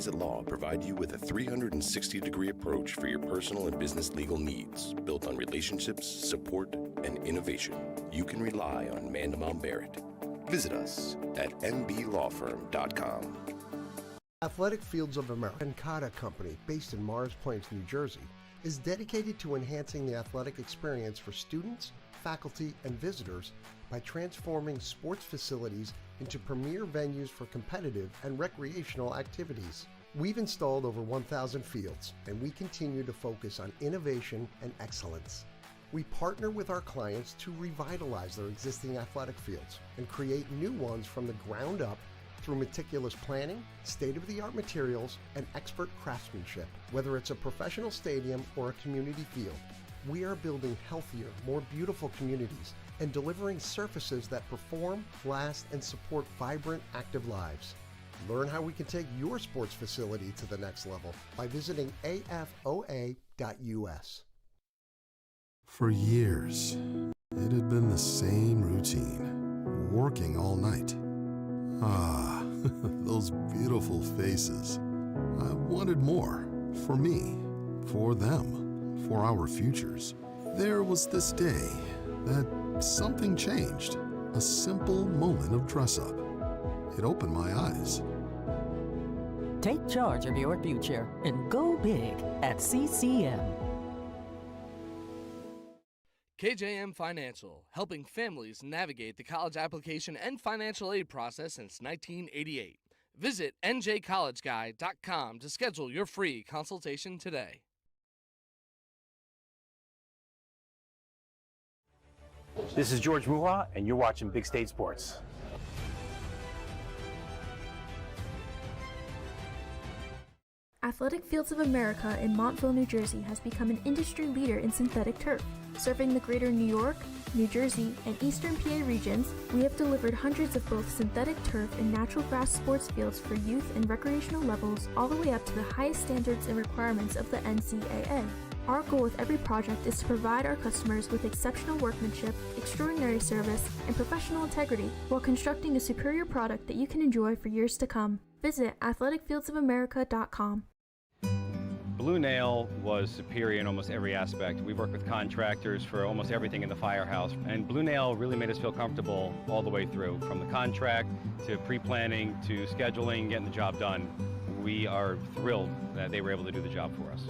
attorneys at law provide you with a 360-degree approach for your personal and business legal needs, built on relationships, support, and innovation. You can rely on Mandemont Barrett. Visit us at mblawfirm.com. Athletic Fields of America, Encada Company, based in Morris Plains, New Jersey, is dedicated to enhancing the athletic experience for students, faculty, and visitors by transforming sports facilities into premier venues for competitive and recreational activities. We've installed over 1,000 fields, and we continue to focus on innovation and excellence. We partner with our clients to revitalize their existing athletic fields and create new ones from the ground up through meticulous planning, state-of-the-art materials, and expert craftsmanship. Whether it's a professional stadium or a community field, we are building healthier, more beautiful communities and delivering surfaces that perform, last, and support vibrant, active lives. Learn how we can take your sports facility to the next level by visiting afoa.us. For years, it had been the same routine, working all night. Ah, those beautiful faces. I wanted more, for me, for them, for our futures. There was this day that something changed, a simple moment of dress-up. It opened my eyes. Take charge of your future and go big at CCM. KJM Financial, helping families navigate the college application and financial aid process since 1988. Visit njcollegeguy.com to schedule your free consultation today. This is George Muha, and you're watching Big State Sports. Athletic Fields of America in Montville, New Jersey has become an industry leader in synthetic turf. Serving the greater New York, New Jersey, and Eastern PA regions, we have delivered hundreds of both synthetic turf and natural grass sports fields for youth and recreational levels all the way up to the highest standards and requirements of the NCAA. Our goal with every project is to provide our customers with exceptional workmanship, extraordinary service, and professional integrity while constructing a superior product that you can enjoy for years to come. Visit athleticfieldsofamerica.com. Blue Nail was superior in almost every aspect. We've worked with contractors for almost everything in the firehouse, and Blue Nail really made us feel comfortable all the way through, from the contract to pre-planning to scheduling, getting the job done. We are thrilled that they were able to do the job for us.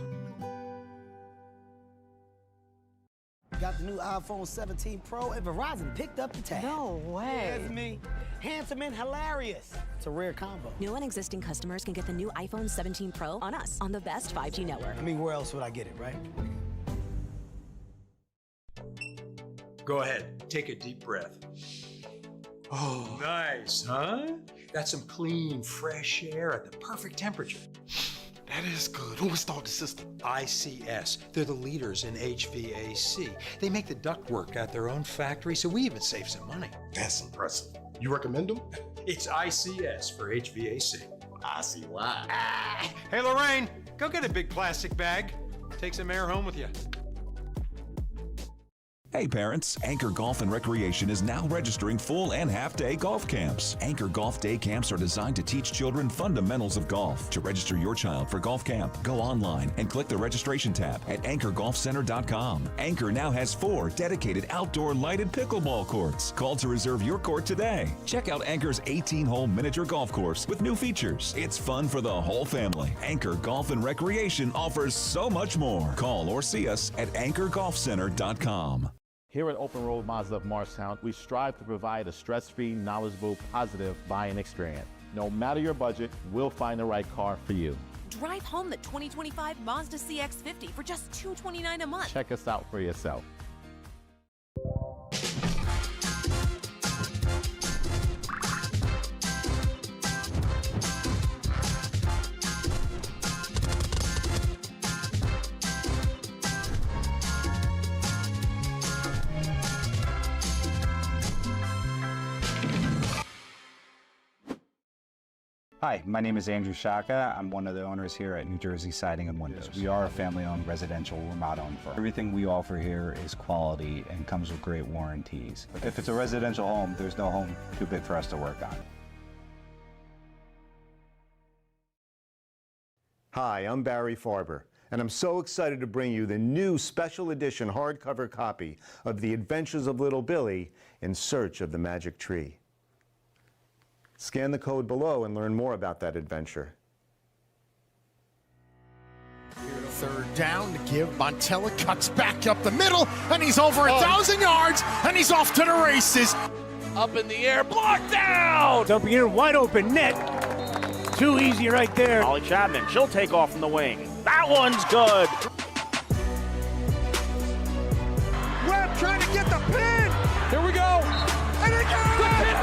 Got the new iPhone 17 Pro, and Verizon picked up the tab. No way. That's me. Handsome and hilarious. It's a rare combo. New and existing customers can get the new iPhone 17 Pro on us, on the best 5G network. I mean, where else would I get it, right? Go ahead, take a deep breath. Oh, nice, huh? That's some clean, fresh air at the perfect temperature. That is good. Who installed the system? ICS. They're the leaders in HVAC. They make the ductwork at their own factory, so we even save some money. That's impressive. You recommend them? It's ICS for HVAC. I see why. Hey, Lorraine, go get a big plastic bag. Take some air home with you. Hey parents, Anchor Golf and Recreation is now registering full and half-day golf camps. Anchor Golf Day Camps are designed to teach children fundamentals of golf. To register your child for golf camp, go online and click the registration tab at anchorgolfcenter.com. Anchor now has 4 dedicated outdoor lighted pickleball courts. Call to reserve your court today. Check out Anchor's 18-hole miniature golf course with new features. It's fun for the whole family. Anchor Golf and Recreation offers so much more. Call or see us at anchorgolfcenter.com. Here at Open Road Mazda of Morristown, we strive to provide a stress-free, knowledgeable, positive buying experience. No matter your budget, we'll find the right car for you. Drive home the 2025 Mazda CX-50 for just $229 a month. Check us out for yourself. Hi, my name is Andrew Shaka. I'm one of the owners here at New Jersey Siding and Windows. We are a family-owned residential remodel firm. Everything we offer here is quality and comes with great warranties. If it's a residential home, there's no home too big for us to work on. Hi, I'm Barry Farber, and I'm so excited to bring you the new special edition hardcover copy of The Adventures of Little Billy in Search of the Magic Tree. Scan the code below and learn more about that adventure. Third down to give. Montella cuts back up the middle, and he's over 1,000 yards, and he's off to the races. Up in the air, blocked down! Dumping in, wide open net. Too easy right there. Holly Chapman, she'll take off from the wing. That one's good. Webb trying to get the pin. Here we go. And it got it!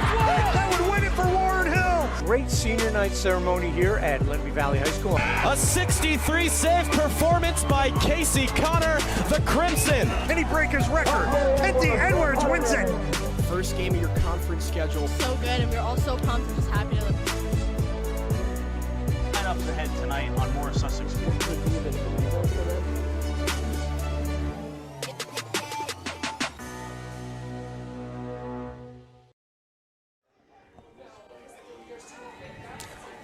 That would win it for Warren Hill. Great senior night ceremony here at Lenby Valley High School. A 63 save performance by Casey Connor, the Crimson. And he break his record. Penty Edwards wins it. First game of your conference schedule. So good, and we're all so pumped and just happy to live. Up ahead tonight on more Sussex Sports.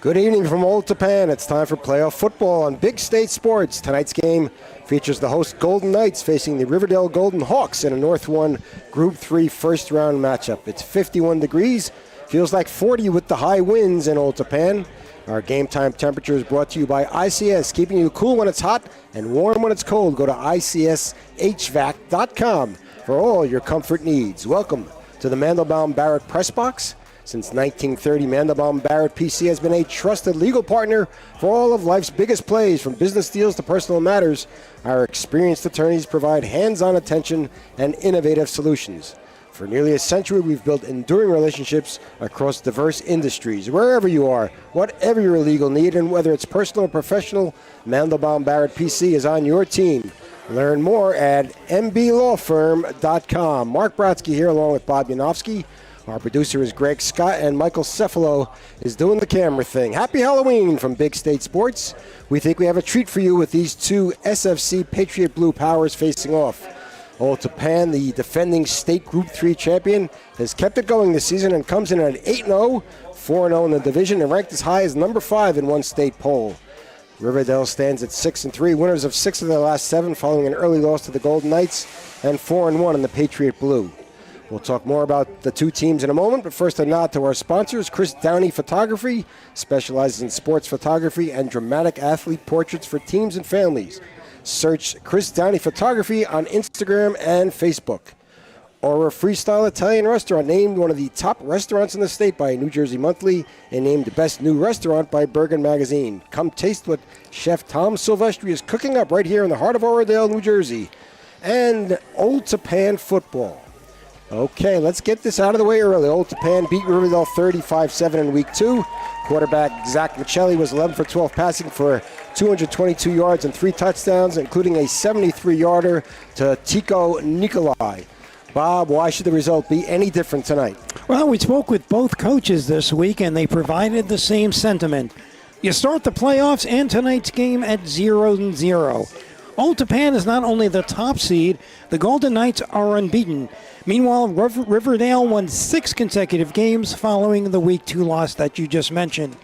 Good evening from Old Tappan. It's time for playoff football on Big State Sports. Tonight's game features the host Golden Knights facing the Riverdale Golden Hawks in a North 1 Group 3 first-round matchup. It's 51 degrees. Feels like 40 with the high winds in Old Tappan. Our game time temperature is brought to you by ICS, keeping you cool when it's hot and warm when it's cold. Go to ICSHVAC.com for all your comfort needs. Welcome to the Mandelbaum Barrett Press Box. Since 1930, Mandelbaum Barrett PC has been a trusted legal partner for all of life's biggest plays, from business deals to personal matters. Our experienced attorneys provide hands-on attention and innovative solutions. For nearly a century, we've built enduring relationships across diverse industries. Wherever you are, whatever your legal need, and whether it's personal or professional, Mandelbaum Barrett PC is on your team. Learn more at mblawfirm.com. Mark Brodsky here along with Bob Yanofsky. Our producer is Greg Scott, and Michael Cefalo is doing the camera thing. Happy Halloween from Big State Sports. We think we have a treat for you with these two SFC Patriot Blue Powers facing off. Old Tappan, the defending state Group 3 champion, has kept it going this season and comes in at 8-0, 4-0 in the division, and ranked as high as number 5 in one state poll. Riverdale stands at 6-3, winners of 6 of their last 7 following an early loss to the Golden Knights, and 4-1 in the Patriot Blue. We'll talk more about the two teams in a moment, but first a nod to our sponsors. Chris Downey Photography specializes in sports photography and dramatic athlete portraits for teams and families. Search Chris Downey Photography on Instagram and Facebook. Or a Freestyle Italian restaurant named one of the top restaurants in the state by New Jersey Monthly and named the best new restaurant by Bergen Magazine. Come taste what Chef Tom Silvestri is cooking up right here in the heart of Oradell, New Jersey. And Old Tappan football. Okay, let's get this out of the way early. Old Tappan beat Riverdale 35-7 in Week 2. Quarterback Zach Michelli was 11 for 12 passing for 222 yards and 3 touchdowns, including a 73-yarder to Tico Nikolai. Bob, why should the result be any different tonight? Well, we spoke with both coaches this week, and they provided the same sentiment. You start the playoffs and tonight's game at 0-0. Old Tappan is not only the top seed, the Golden Knights are unbeaten. Meanwhile, Riverdale won 6 consecutive games following the Week 2 loss that you just mentioned.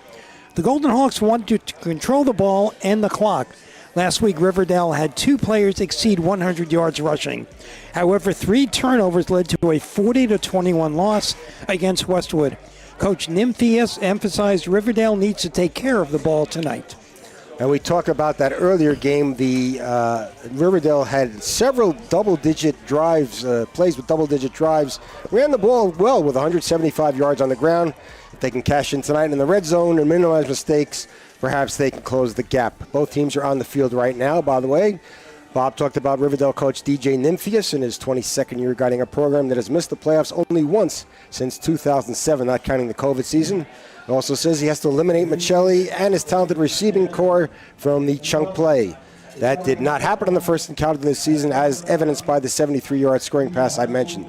The Golden Hawks wanted to control the ball and the clock. Last week, Riverdale had 2 players exceed 100 yards rushing. However, 3 turnovers led to a 40-21 loss against Westwood. Coach Nymphius emphasized Riverdale needs to take care of the ball tonight. And we talked about that earlier game. The Riverdale had several double-digit drives, plays with double-digit drives. Ran the ball well with 175 yards on the ground. If they can cash in tonight in the red zone and minimize mistakes, perhaps they can close the gap. Both teams are on the field right now, by the way. Bob talked about Riverdale coach DJ Nymphius in his 22nd year guiding a program that has missed the playoffs only once since 2007, not counting the COVID season. He also says he has to eliminate Michelli and his talented receiving core from the chunk play. That did not happen on the first encounter this season, as evidenced by the 73-yard scoring pass I mentioned.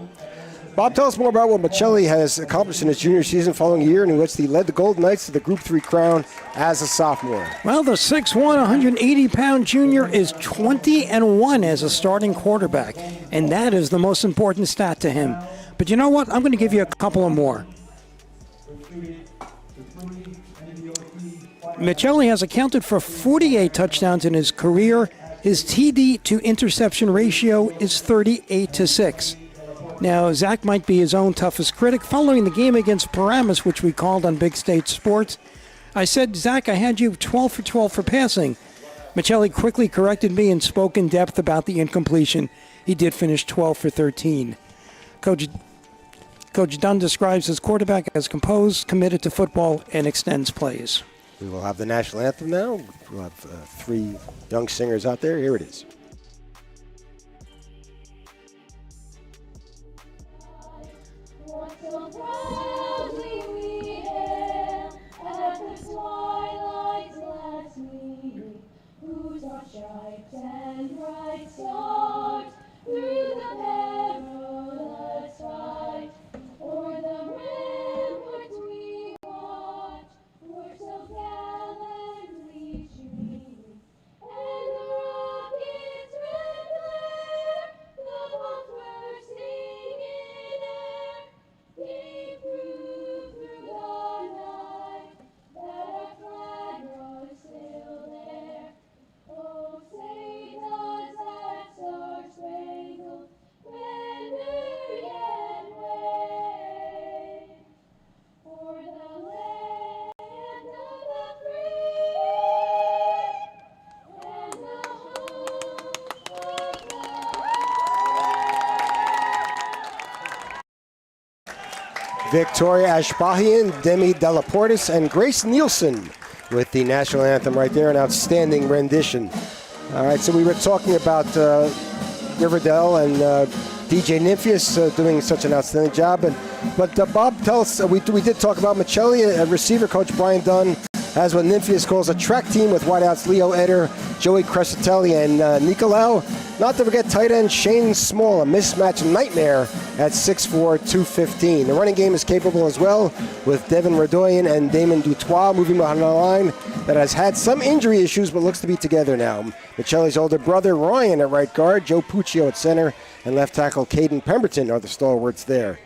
Bob, tell us more about what Michelli has accomplished in his junior season following a year in which he led the Golden Knights to the Group 3 crown as a sophomore. Well, the 6'1", 180-pound junior is 20-1 as a starting quarterback, and that is the most important stat to him. But you know what? I'm going to give you a couple of more. Michelli has accounted for 48 touchdowns in his career. His TD to interception ratio is 38-6. Now, Zach might be his own toughest critic. Following the game against Paramus, which we called on Big State Sports, I said, Zach, I had you 12 for 12 for passing. Michelli quickly corrected me and spoke in depth about the incompletion. He did finish 12 for 13. Coach Dunn describes his quarterback as composed, committed to football, and extends plays. We will have the national anthem now. We'll have 3 young singers out there. Here it is. And bright stars through the perilous fight, o'er the ramparts we watch, were so gallantly streaming, and the rockets' red glare, the bombs bursting in air, gave proof through the night that our flag was still there. Oh, say does that star-spangled banner yet wave o'er the land of the free and the home of the Victoria Ashbahian, Demi Delaportis, and Grace Nielsen with the national anthem right there, an outstanding rendition. All right, so we were talking about Riverdale and DJ Nymphius doing such an outstanding job. But Bob, tell us, we did talk about Michelli, receiver coach Brian Dunn has what Nymphius calls a track team with wideouts Leo Eder, Joey Crescitelli, and Nicolau. Not to forget tight end Shane Small, a mismatch nightmare at 6'4", 215. The running game is capable as well, with Devin Radoyan and Damon Dutois moving behind the line that has had some injury issues but looks to be together now. Michelli's older brother Ryan at right guard, Joe Puccio at center, and left tackle Caden Pemberton are the stalwarts there.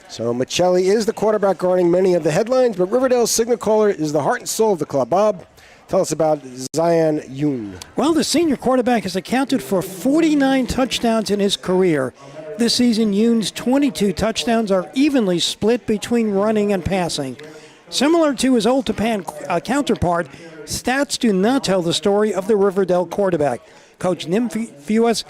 So Michelli is the quarterback guarding many of the headlines, but Riverdale's signal caller is the heart and soul of the club. Bob, tell us about Zion Yoon. Well, the senior quarterback has accounted for 49 touchdowns in his career. This season, Yoon's 22 touchdowns are evenly split between running and passing. Similar to his old Tappan counterpart, stats do not tell the story of the Riverdale quarterback. Coach Nymphius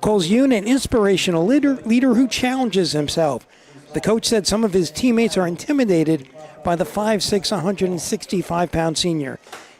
calls Yoon an inspirational leader who challenges himself. The coach said some of his teammates are intimidated by the 5'6", 165-pound senior.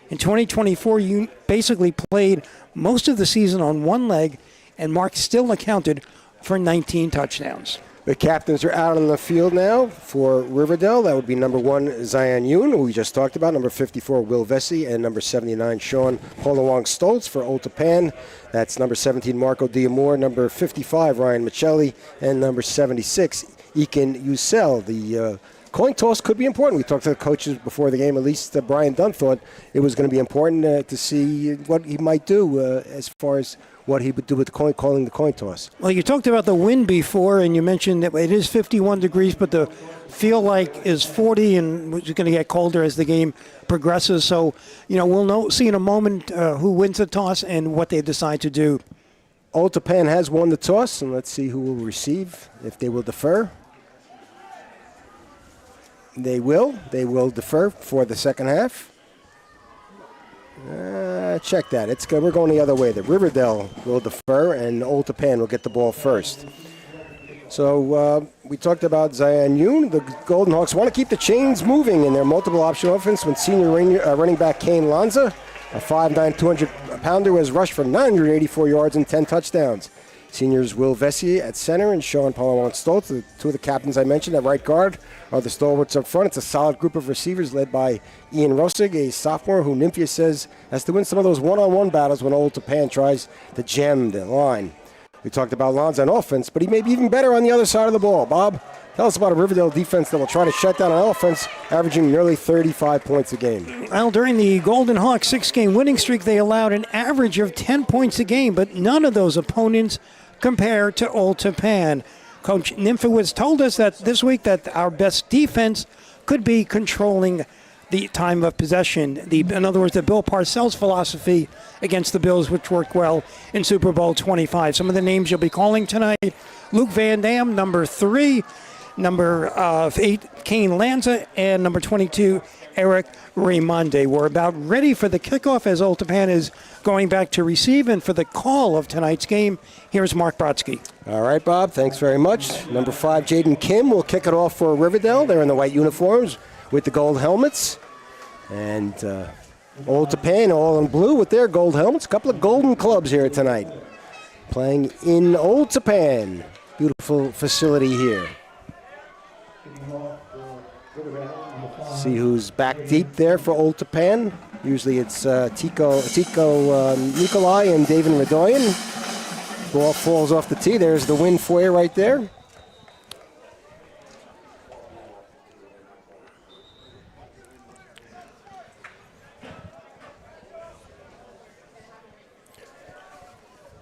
In 2024, Yoon basically played most of the season on one leg, and Mark still accounted for 19 touchdowns. The captains are out on the field now for Riverdale. That would be number 1, Zion Yoon, who we just talked about, number 54, Will Vesey, and number 79, Sean Polawang Stoltz for Old Tappan. That's number 17, Marco Diamore, number 55, Ryan Michelli, and number 76, Ekin Usel. The coin toss could be important. We talked to the coaches before the game. At least Brian Dunn thought it was going to be important to see what he might do as far as what he would do with the calling the coin toss. Well, you talked about the wind before, and you mentioned that it is 51 degrees, but the feel like is 40, and it's going to get colder as the game progresses. So, we'll see in a moment who wins the toss and what they decide to do. Old Tappan has won the toss, and let's see who will receive, if they will defer. They will. They will defer for the second half. Check that. It's good. We're going the other way. The Riverdale will defer, and Old Tappan will get the ball first. So we talked about Zion Yoon. The Golden Hawks want to keep the chains moving in their multiple option offense when senior running back Kane Lanza, a 5'9", 200-pounder, has rushed for 984 yards and 10 touchdowns. Seniors Will Vesey at center and Sean Polawang Stoltz, the two of the captains I mentioned at right guard, are the stalwarts up front. It's a solid group of receivers led by Ian Rossig, a sophomore who Nymphius says has to win some of those one-on-one battles when Old Tappan tries to jam the line. We talked about Lanza on offense, but he may be even better on the other side of the ball. Bob, tell us about a Riverdale defense that will try to shut down an offense averaging nearly 35 points a game. Well, during the Golden Hawks 6-game winning streak, they allowed an average of 10 points a game, but none of those opponents compared to Old Tappan. Coach Nymphius told us that this week that our best defense could be controlling the time of possession. In other words, the Bill Parcells philosophy against the Bills, which worked well in Super Bowl 25. Some of the names you'll be calling tonight: Luke Van Dam, number 3, number 8, Kane Lanza, and number 22, Eric Raimonde. We're about ready for the kickoff as Old Tappan is going back to receive. And for the call of tonight's game, here's Mark Brodsky. All right, Bob, thanks very much. Number 5, Jaden Kim will kick it off for Riverdale. They're in the white uniforms with the gold helmets. And Old Tappan all in blue with their gold helmets. A couple of golden clubs here tonight. Playing in Old Tappan. Beautiful facility here. See who's back deep there for Old Tappan. Usually it's Tico Nikolai and David Radoyan. Ball falls off the tee. There's the win for you right there.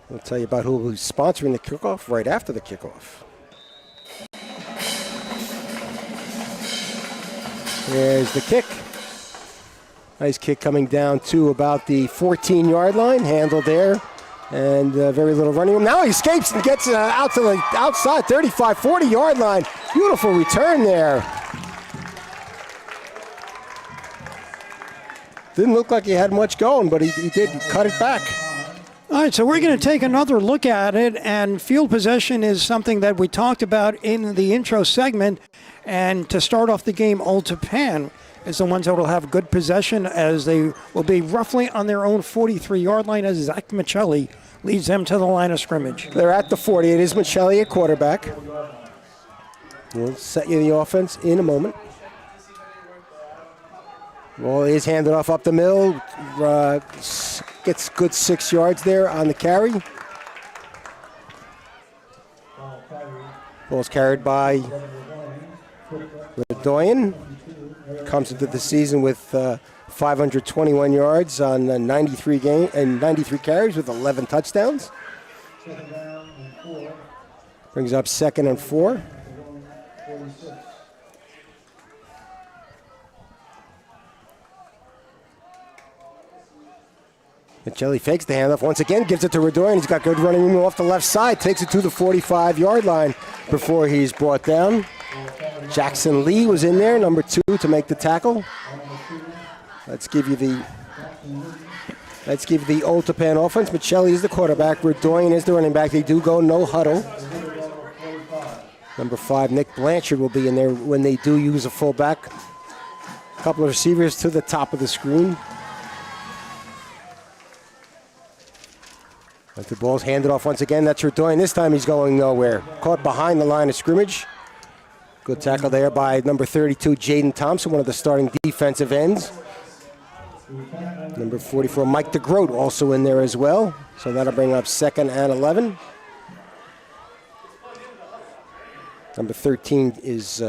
We'll tell you about who's sponsoring the kickoff right after the kickoff. There's the kick. Nice kick coming down to about the 14-yard line, handled there, and very little running room. Now he escapes and gets out to the outside 35, 40-yard line. Beautiful return there. Didn't look like he had much going, but he did cut it back. All right, so we're going to take another look at it, and field possession is something that we talked about in the intro segment. And to start off the game, Old Tappan is the ones that will have good possession, as they will be roughly on their own 43-yard line as Zach Michelli leads them to the line of scrimmage. They're at the 40. It is Michelli at quarterback. We'll set you the offense in a moment. Ball is handed off up the middle. Gets good 6 yards there on the carry. Ball's carried by Radoyan. Comes into the season with 521 yards on 93 carries with 11 touchdowns. Brings up 2nd and 4. Michelli fakes the handoff once again, gives it to Radoyan. He's got good running room off the left side, takes it to the 45-yard line before he's brought down. Jackson Lee was in there, number 2, to make the tackle. Let's give you the Old Tappan offense. Michelli is the quarterback. Radoyan is the running back. They do go no huddle. Number 5, Nick Blanchard, will be in there when they do use a fullback. A couple of receivers to the top of the screen. But the ball's handed off once again. That's Radoyan. This time he's going nowhere. Caught behind the line of scrimmage. Good tackle there by number 32, Jaden Thompson, one of the starting defensive ends. Number 44, Mike DeGroat, also in there as well. So that'll bring up 2nd and 11. Number 13 is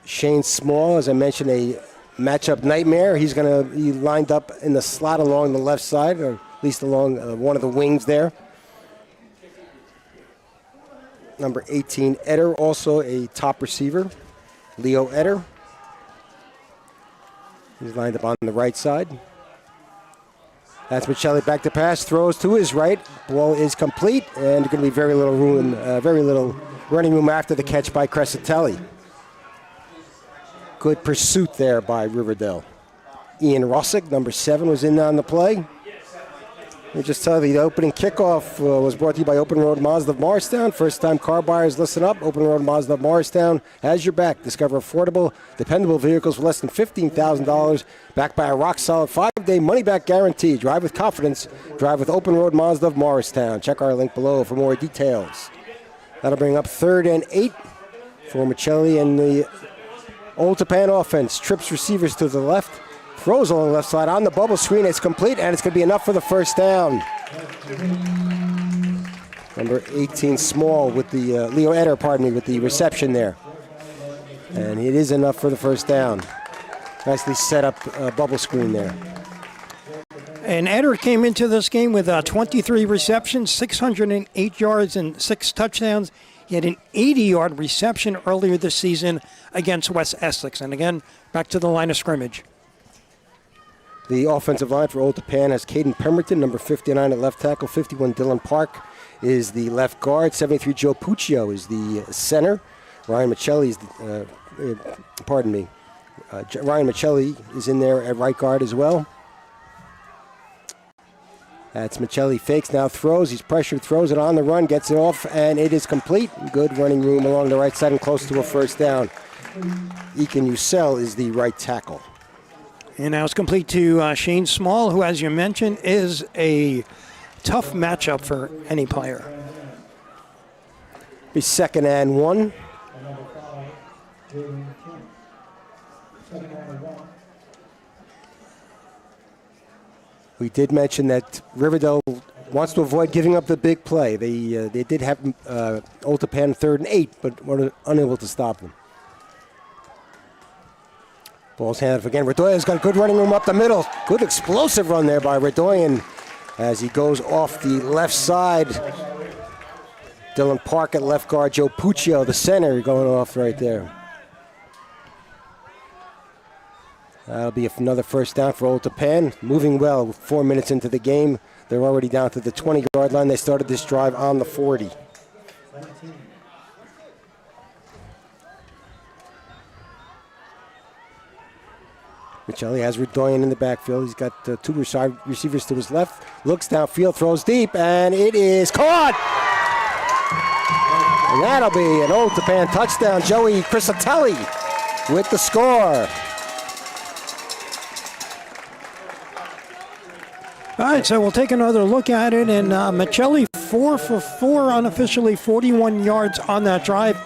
Shane Small, as I mentioned, a matchup nightmare. He's going to be lined up in the slot along the left side, or at least along one of the wings there. Number 18, Eder, also a top receiver. Leo Eder. He's lined up on the right side. That's Michelli back to pass, throws to his right. Ball is complete, and there's going to be very little running room after the catch by Crescitelli. Good pursuit there by Riverdale. Ian Rossick, number 7, was in on the play. Let me just tell you, the opening kickoff was brought to you by Open Road Mazda of Morristown. First-time car buyers, listen up. Open Road Mazda of Morristown has your back. Discover affordable, dependable vehicles for less than $15,000, backed by a rock-solid 5-day money-back guarantee. Drive with confidence. Drive with Open Road Mazda of Morristown. Check our link below for more details. That'll bring up 3rd and 8 for Michelli and the Old Tappan offense. Trips receivers to the left. Throws along the left side on the bubble screen. It's complete, and it's going to be enough for the first down. Number 18, Small, with the Leo Eder, with the reception there. And it is enough for the first down. Nicely set up bubble screen there. And Eder came into this game with 23 receptions, 608 yards, and 6 touchdowns. He had an 80-yard reception earlier this season against West Essex. And again, back to the line of scrimmage. The offensive line for Old Tappan has Caden Pemberton, number 59 at left tackle, 51 Dylan Park is the left guard, 73 Joe Puccio is the center, Ryan Michelli is Ryan Michelli is in there at right guard as well. That's Michelli, fakes, now throws. He's pressured, throws it on the run, gets it off, and it is complete. Good running room along the right side and close to a first down. Ekin Ussel is the right tackle. And now it's complete to Shane Small, who, as you mentioned, is a tough matchup for any player. Be 2nd and 1. We did mention that Riverdale wants to avoid giving up the big play. They did have Old Tappan 3rd and 8, but were unable to stop them. Ball's handed off again. Redoyan's got a good running room up the middle. Good explosive run there by Redoyan as he goes off the left side. Dylan Park at left guard. Joe Puccio, the center, going off right there. That'll be another first down for Old Tappan. Moving well, 4 minutes into the game. They're already down to the 20-yard line. They started this drive on the 40. Michelli has Redoyan in the backfield. He's got 2 receivers to his left. Looks downfield, throws deep, and it is caught! And that'll be an Old Tappan touchdown. Joey Crisatelli with the score. All right, so we'll take another look at it. And Michelli 4 for 4, unofficially 41 yards on that drive.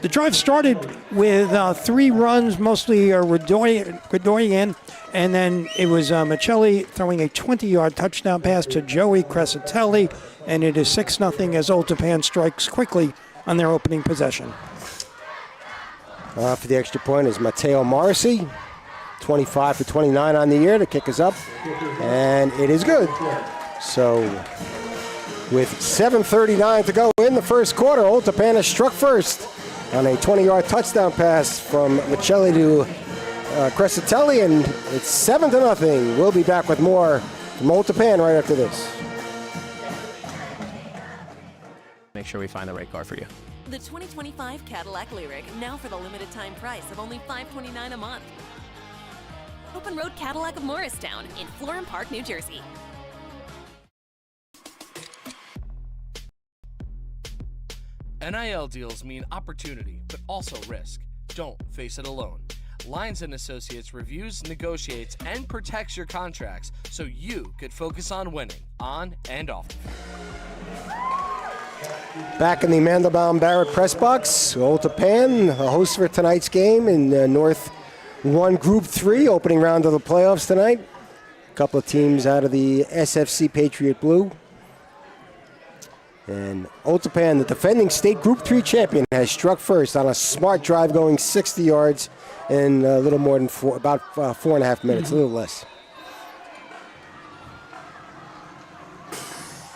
The drive started with 3 runs, mostly Redoyan, and then it was Michelli throwing a 20-yard touchdown pass to Joey Crisatelli, and it is 6-0 as Old Tappan strikes quickly on their opening possession. For the extra point is Mateo Morrissey. 25 for 29 on the year. The kick is up, and it is good. So with 7:39 to go in the first quarter, Old Tappan is struck first on a 20-yard touchdown pass from Michelli to Crisatelli, and it's 7-0. We'll be back with more from Old Tappan right after this. Make sure we find the right car for you. The 2025 Cadillac Lyriq, now for the limited time price of only $529 a month. Open Road Cadillac of Morristown in Florham Park, New Jersey. NIL deals mean opportunity, but also risk. Don't face it alone. Lyons & Associates reviews, negotiates, and protects your contracts so you could focus on winning, on and off the field. Back in the Mandelbaum Barrett press box, Old Tappan, a host for tonight's game in North 1 Group 3, opening round of the playoffs tonight. A couple of teams out of the SFC Patriot Blue. And Old Tappan, the defending state Group 3 champion, has struck first on a smart drive going 60 yards in a little more than about 4.5 minutes, a little less.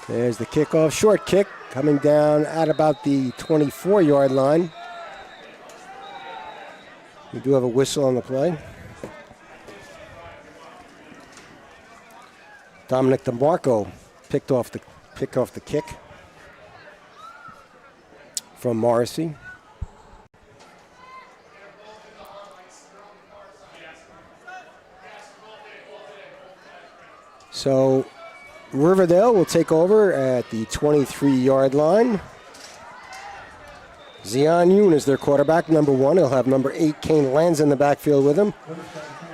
There's the kickoff, short kick, coming down at about the 24-yard line. We do have a whistle on the play. Dominic DeMarco picked off the kick from Morrissey. So Riverdale will take over at the 23-yard line. Zion Yoon is their quarterback, number 1. He'll have number 8, Kane Lands, in the backfield with him.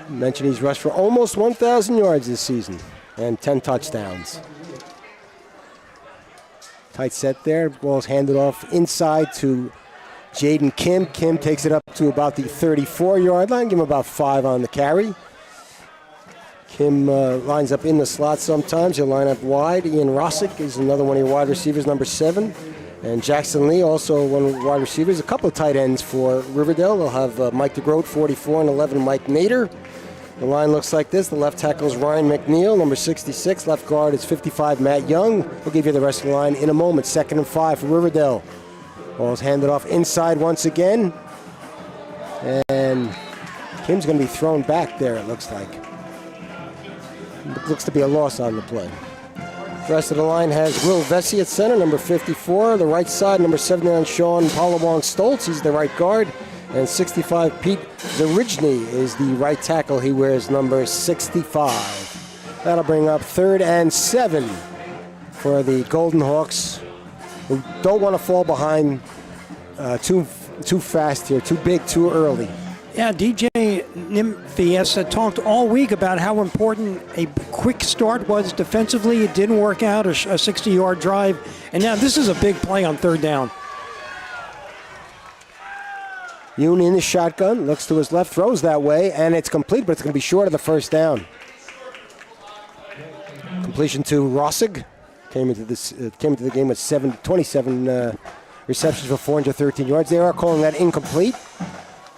Mentioned he's rushed for almost 1,000 yards this season and 10 touchdowns. Tight set there. Ball's handed off inside to Jaden Kim. Kim takes it up to about the 34-yard line. Give him about 5 on the carry. Kim lines up in the slot sometimes. He'll line up wide. Ian Rossick is another one of your wide receivers, number 7. And Jackson Lee, also one of the wide receivers. A couple of tight ends for Riverdale. They'll have Mike DeGroat, 44, and 11, Mike Nader. The line looks like this. The left tackle is Ryan McNeil, number 66. Left guard is 55, Matt Young. We'll give you the rest of the line in a moment. 2nd and 5 for Riverdale. Ball's handed off inside once again. And Kim's going to be thrown back there, it looks like. Looks to be a loss on the play. The rest of the line has Will Vesey at center, number 54. The right side, number 79, Sean Palawong Stoltz. He's the right guard. And 65, Pete Zarigny is the right tackle. He wears number 65. That'll bring up 3rd and 7 for the Golden Hawks, who don't want to fall behind too fast here, too big, too early. Yeah, DJ Nymphies talked all week about how important a quick start was defensively. It didn't work out, a 60-yard drive. And now this is a big play on 3rd down. Yoon in the shotgun, looks to his left, throws that way, and it's complete, but it's going to be short of the 1st down. Completion to Rossig. Came into the game with 27 receptions for 413 yards. They are calling that incomplete.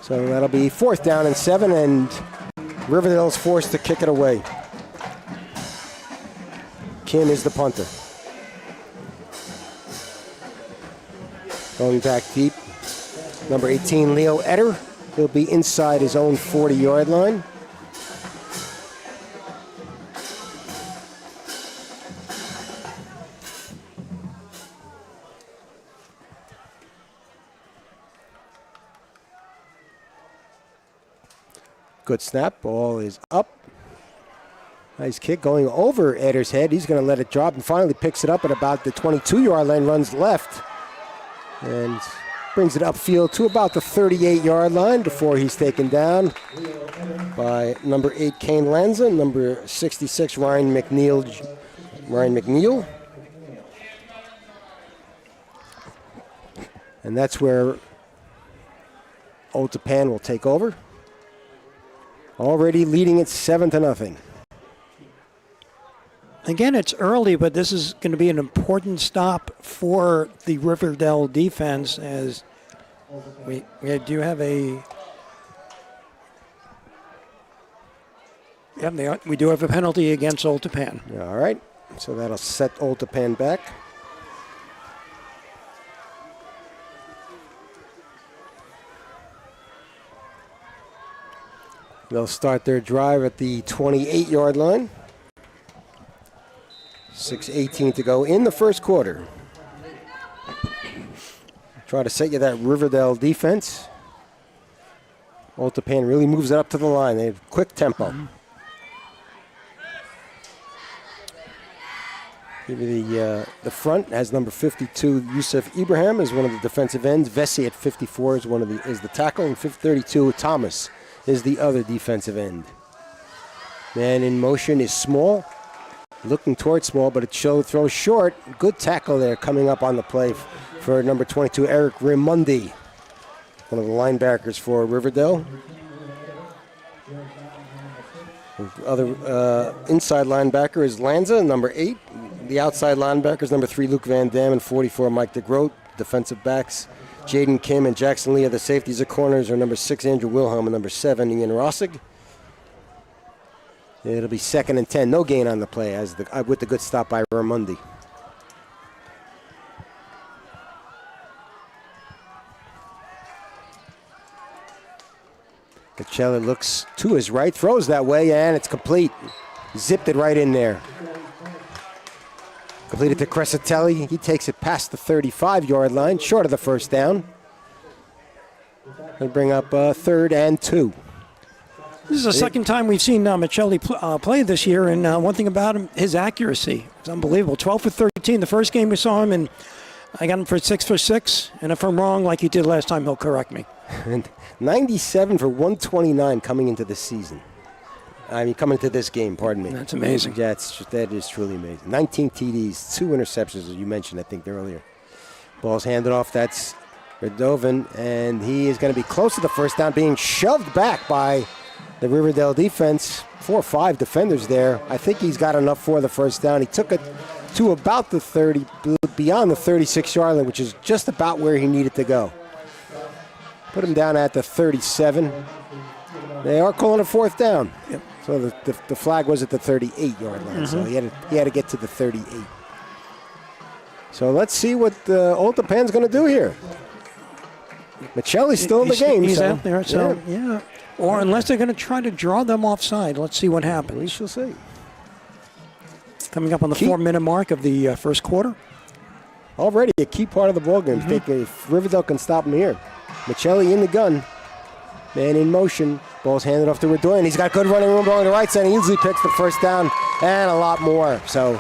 So that'll be 4th down and 7, and Riverdale's forced to kick it away. Kim is the punter. Going back deep, number 18, Leo Etter. He'll be inside his own 40-yard line. Good snap. Ball is up. Nice kick going over Etter's head. He's going to let it drop and finally picks it up at about the 22-yard line, runs left, and brings it upfield to about the 38-yard line before he's taken down by number 8, Kane Lanza, number 66, Ryan McNeil. And that's where Old Tappan will take over. Already leading it 7-0. Again, it's early, but this is going to be an important stop for the Riverdale defense, as we do have a... Yeah, we do have a penalty against Old Tappan. All right, so that'll set Old Tappan back. They'll start their drive at the 28-yard line. 6:18 to go in the first quarter. Try to set you that Riverdale defense. Old Tappan really moves it up to the line. They have quick tempo. The front has number 52, Yusuf Ibrahim, is one of the defensive ends. Vesey at 54 is the tackle, and 32, Thomas is the other defensive end. Man in motion is Small, looking towards Small, but it throws short. Good tackle there coming up on the play for number 22, Eric Raimondi, one of the linebackers for Riverdale. The other inside linebacker is Lanza, number 8. The outside linebackers, number 3, Luke Van Dam, and 44, Mike DeGroat. Defensive backs, Jaden Kim and Jackson Lee. The safeties or corners are number 6, Andrew Wilhelm, and number 7, Ian Rossig. It'll be 2nd and 10. No gain on the play with the good stop by Raimondi. Coachella looks to his right, throws that way, and it's complete. Zipped it right in there. Completed to Crescitelli. He takes it past the 35-yard line, short of the first down. They bring up 3rd and 2. This is the second time we've seen Michelli play this year, and one thing about him, his accuracy. It's unbelievable. 12 for 13. The first game we saw him, and I got him for 6 for 6. And if I'm wrong, like he did last time, he'll correct me. And 97 for 129 coming into this season. Coming into this game, pardon me. That's amazing. Yeah, that is truly amazing. 19 TDs, 2 interceptions, as you mentioned, I think, earlier. Ball's handed off. That's Radovan, and he is going to be close to the first down, being shoved back by the Riverdale defense. 4 or 5 defenders there. I think he's got enough for the first down. He took it to about the 30, beyond the 36-yard line, which is just about where he needed to go. Put him down at the 37. They are calling a 4th down. Yep. So the flag was at the 38-yard line, so he had to get to the 38. So let's see what Old Tappan's going to do here. Michelli's still in the game. He's out there, so yeah. Or unless they're going to try to draw them offside. Let's see what happens. We shall see. coming up on the 4-minute mark of the first quarter. Already a key part of the ballgame. If Riverdale can stop him here. Michelli in the gun. Man in motion. Ball's handed off to Redoyan. He's got good running room along the right side. He easily picks the first down and a lot more. So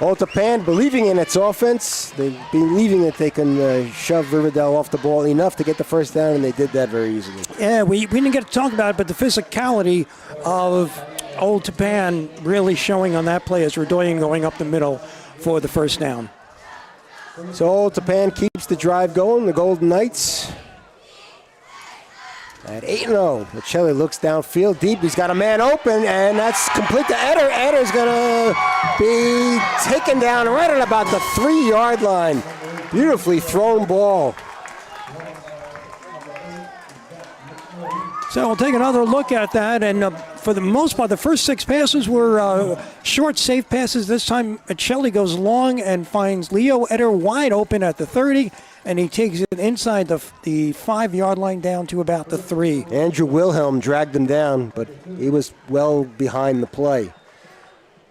Old Tappan believing in its offense. They believing that they can shove Riverdale off the ball enough to get the first down, and they did that very easily. Yeah, we didn't get to talk about it, but the physicality of Old Tappan really showing on that play as Redoyan going up the middle for the first down. So Old Tappan keeps the drive going. The Golden Knights at 8-0. Michelli looks downfield deep. He's got a man open, and that's complete to Eder. Eder's going to be taken down right at about the 3-yard line. Beautifully thrown ball. So we'll take another look at that, and for the most part, the first 6 passes were short, safe passes. This time, Michelli goes long and finds Leo Eder wide open at the 30, and he takes it inside the 5-yard line down to about the 3. Andrew Wilhelm dragged him down, but he was well behind the play.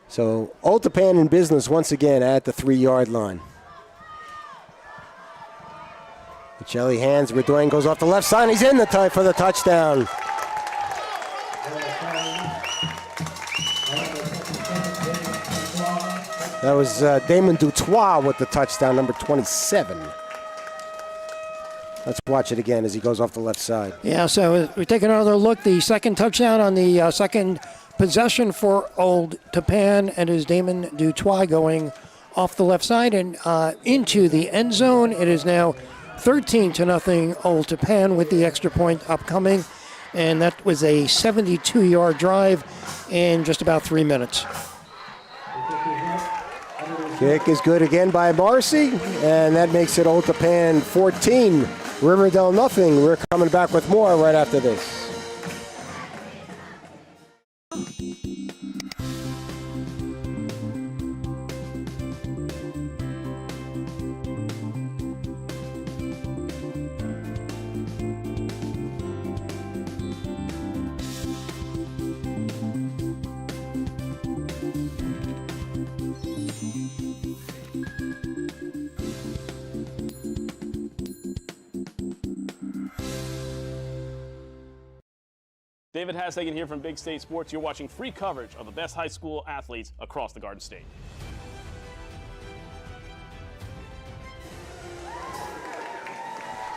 So Old Tappan in business once again at the 3-yard line. Michelli hands, Redoyan goes off the left side, and he's in the time for the touchdown. That was Damon Dutois with the touchdown, number 27. Let's watch it again as he goes off the left side. Yeah, so we take another look. The second touchdown on the second possession for Old Tappan, and is Damon Dutois going off the left side and into the end zone. It is now 13-0 Old Tappan with the extra point upcoming, and that was a 72-yard drive in just about 3 minutes. Kick is good again by Marcy, and that makes it Old Tappan 14, Riverdale nothing. We're coming back with more right after this. David Hashagen here from Big State Sports. You're watching free coverage of the best high school athletes across the Garden State.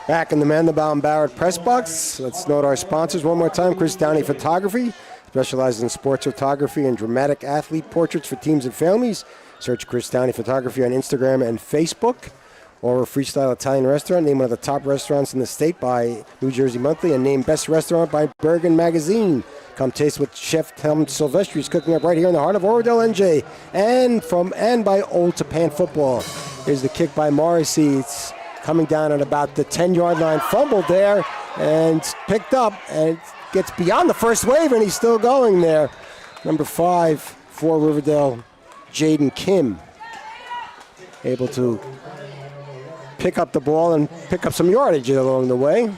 Back in the Mandelbaum Barrett press box. Let's note our sponsors one more time. Chris Downey Photography specializes in sports photography and dramatic athlete portraits for teams and families. Search Chris Downey Photography on Instagram and Facebook. Or a Freestyle Italian restaurant, named one of the top restaurants in the state by New Jersey Monthly and named Best Restaurant by Bergen Magazine. Come taste what Chef Tom Silvestri is cooking up right here in the heart of Oradell, NJ. And by Old Tappan Football. Here's the kick by Morrissey. It's coming down at about the 10-yard line. Fumbled there and picked up and gets beyond the first wave, and he's still going there. Number 5 for Riverdale, Jaden Kim. Able to pick up the ball and pick up some yardage along the way.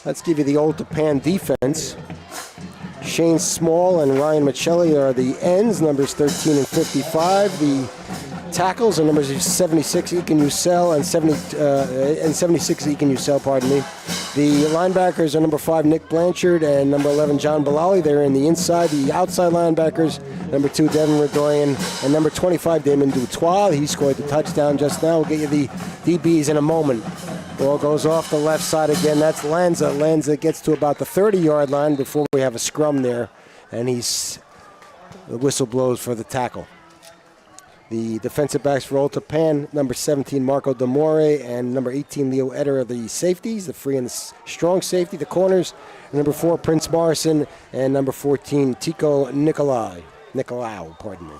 Let's give you the Old Tappan defense. Shane Small and Ryan Michelli are the ends, numbers 13 and 55. The tackles are numbers 76, Ekin Ussel, and 76, Ekin Ussel, pardon me. The linebackers are number 5, Nick Blanchard, and number 11, John Bilali. They're in the inside. The outside linebackers, number 2, Devin Redoyan, and number 25, Damon Dutois. He scored the touchdown just now. We'll get you the DBs in a moment. Ball goes off the left side again. That's Lanza. Lanza gets to about the 30-yard line before we have a scrum there, and the whistle blows for the tackle. The defensive backs for Old Tappan, number 17, Marco Demore, and number 18, Leo Eder are the safeties, the free and the strong safety, the corners. Number 4, Prince Morrison, and number 14, Tico Nicolau, pardon me.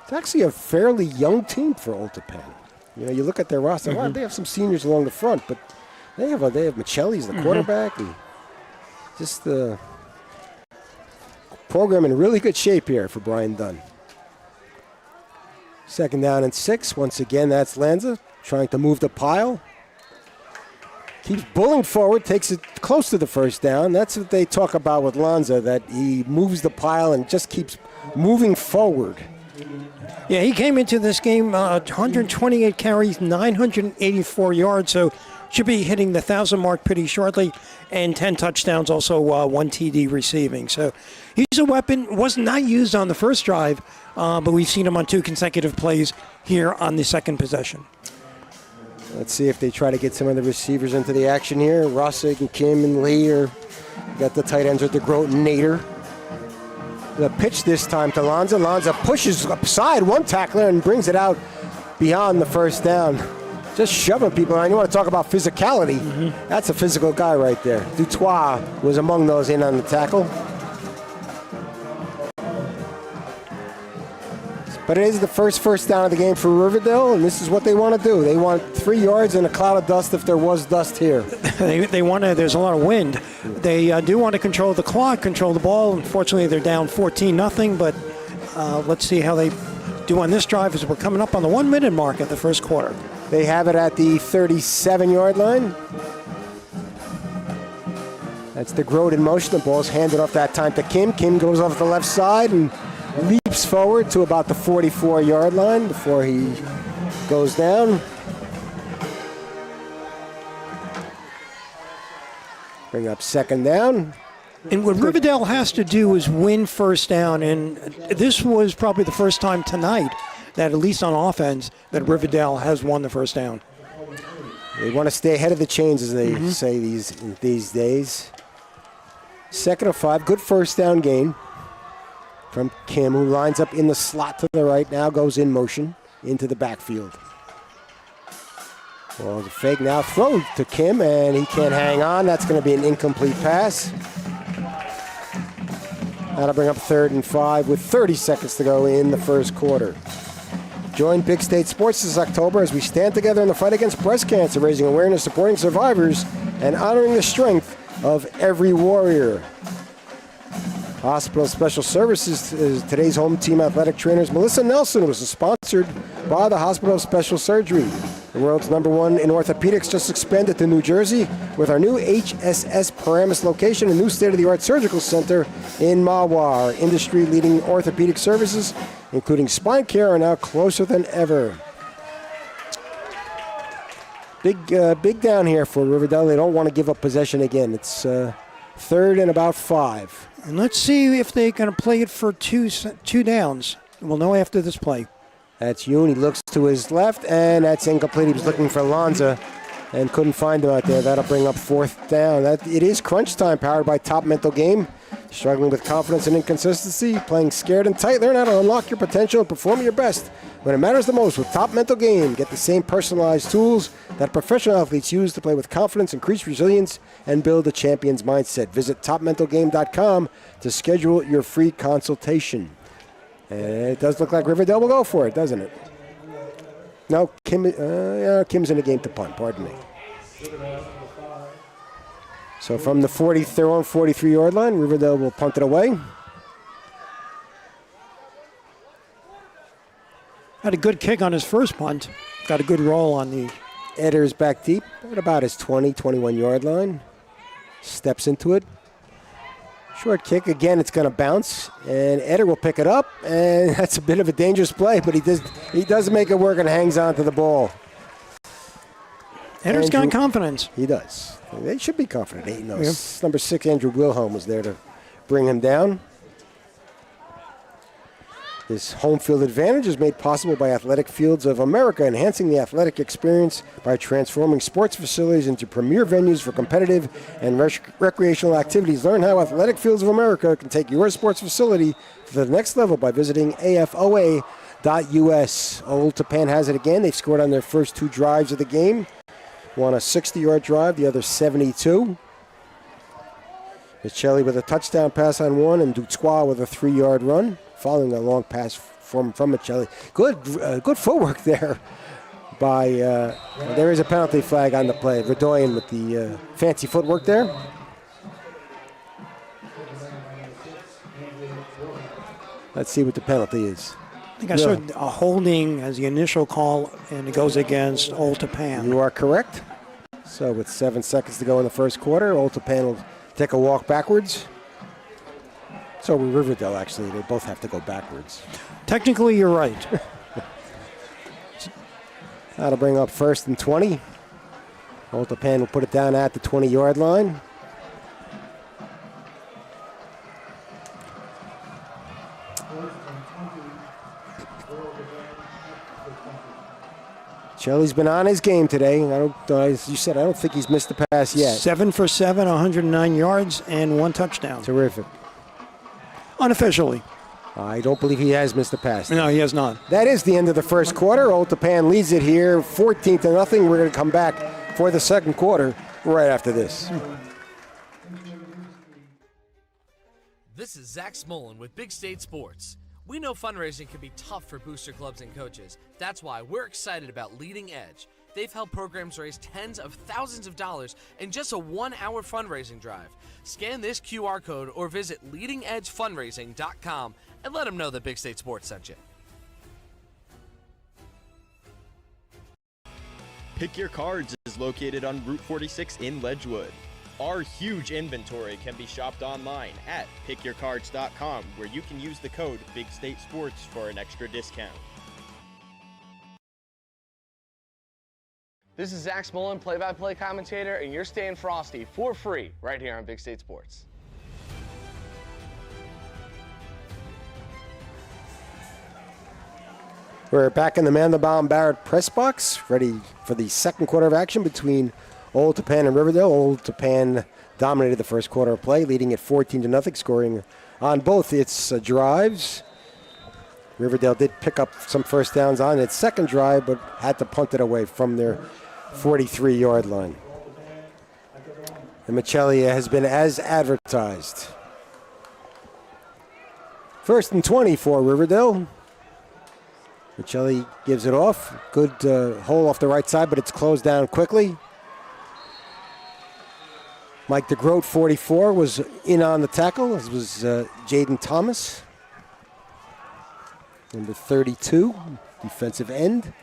It's actually a fairly young team for Old Tappan. You know, you look at their roster, well, they have some seniors along the front, but they have Michelli's the quarterback, and just the program in really good shape here for Brian Dunn. Second down and 6. Once again, that's Lanza trying to move the pile. Keeps bulling forward, takes it close to the first down. That's what they talk about with Lanza, that he moves the pile and just keeps moving forward. Yeah, he came into this game 128 carries, 984 yards, so should be hitting the 1,000 mark pretty shortly, and 10 touchdowns, also 1 TD receiving. So he's a weapon. Was not used on the first drive, but we've seen him on 2 consecutive plays here on the second possession. Let's see if they try to get some of the receivers into the action here. Rossig and Kim and Lee are got the tight ends with the Grote and Nader. The pitch this time to Lanza. Lanza pushes upside one tackler and brings it out beyond the first down. Just shoving people around. You want to talk about physicality. That's a physical guy right there. Dutois was among those in on the tackle. But it is the first down of the game for Riverdale, and this is what they want to do. They want 3 yards and a cloud of dust if there was dust here. They want to, there's a lot of wind. They do want to control the clock, control the ball. Unfortunately, they're down 14-0, but let's see how they do on this drive as we're coming up on the 1 minute mark at the first quarter. They have it at the 37-yard line. That's the Grote in motion. The ball's handed off that time to Kim. Kim goes off the left side and leaps forward to about the 44-yard line before he goes down. Bring up second down. And what Riverdale has to do is win first down, and this was probably the first time tonight that, at least on offense, that Riverdale has won the first down. They want to stay ahead of the chains, as they say these days. 2nd and 5, good first down gain from Kim, who lines up in the slot to the right now, goes in motion into the backfield. Well, the fake now throw to Kim, and he can't hang on. That's going to be an incomplete pass. That'll bring up 3rd and 5 with 30 seconds to go in the first quarter. Join Big State Sports this October as we stand together in the fight against breast cancer, raising awareness, supporting survivors, and honoring the strength of every warrior. Hospital Special Services is today's home team athletic trainers. Melissa Nelson was sponsored by the Hospital of Special Surgery. The world's #1 in orthopedics just expanded to New Jersey with our new HSS Paramus location, a new state-of-the-art surgical center in Mahwah. Our industry-leading orthopedic services, including spine care, are now closer than ever. Big down here for Riverdale. They don't want to give up possession again. It's 3rd and about 5. And let's see if they're going to play it for two downs. We'll know after this play. That's Yoon. He looks to his left, and that's incomplete. He was looking for Lanza and couldn't find him out there. That'll bring up 4th down. It is crunch time, powered by Top Mental Game. Struggling with confidence and inconsistency, playing scared and tight, learn how to unlock your potential and perform your best when it matters the most with Top Mental Game. Get the same personalized tools that professional athletes use to play with confidence, increase resilience, and build a champion's mindset. Visit topmentalgame.com to schedule your free consultation. And it does look like Riverdale will go for it, doesn't it? No, Kim's in the game to punt, pardon me. So from the 43-yard line, Riverdale will punt it away. Had a good kick on his first punt. Got a good roll on the... Eder's back deep at about his 21-yard line. Steps into it. Short kick. Again, it's going to bounce. And Eder will pick it up. And that's a bit of a dangerous play, but he does make it work and hangs on to the ball. Eder's got confidence. He does. They should be confident. Number 6, Andrew Wilhelm, was there to bring him down. This home field advantage is made possible by Athletic Fields of America, enhancing the athletic experience by transforming sports facilities into premier venues for competitive and recreational activities. Learn how Athletic Fields of America can take your sports facility to the next level by visiting AFOA.us. Old Tappan has it again. They've scored on their first 2 drives of the game. One a 60-yard drive, the other 72. Michelli with a touchdown pass on one, and Dutois with a 3-yard run, following a long pass from Michelli. Good footwork there by, there is a penalty flag on the play. Verdoyen with the fancy footwork there. Let's see what the penalty is. I think I saw a holding as the initial call, and it goes against Old Tappan. You are correct. So with 7 seconds to go in the first quarter, Old Tappan will take a walk backwards. So will Riverdale, actually. They both have to go backwards. Technically, you're right. That'll bring up 1st and 20. Old Tappan will put it down at the 20-yard line. Shelley's been on his game today. As you said, I don't think he's missed a pass yet. 7 for 7, 109 yards, and 1 touchdown. Terrific. Unofficially. I don't believe he has missed a pass. No, he has not. That is the end of the first quarter. Old Tappan leads it here 14-0. We're going to come back for the second quarter right after this. This is Zach Smolin with Big State Sports. We know fundraising can be tough for booster clubs and coaches. That's why we're excited about Leading Edge. They've helped programs raise tens of thousands of dollars in just a 1-hour fundraising drive. Scan this QR code or visit leadingedgefundraising.com and let them know that Big State Sports sent you. Pick Your Cards is located on Route 46 in Ledgewood. Our huge inventory can be shopped online at pickyourcards.com, where you can use the code BigStateSports for an extra discount. This is Zach Smolin, play-by-play commentator, and you're staying frosty for free right here on Big State Sports. We're back in the Mandelbaum Barrett press box, ready for the second quarter of action between Old Tappan and Riverdale. Old Tappan dominated the first quarter of play, leading at 14-0, scoring on both its drives. Riverdale did pick up some first downs on its second drive, but had to punt it away from their 43-yard line. And Michelli has been as advertised. 1st and 20 for Riverdale. Michelli gives it off. Good hole off the right side, but it's closed down quickly. Mike DeGroat, 44, was in on the tackle, as was Jaden Thomas. Number 32, defensive end.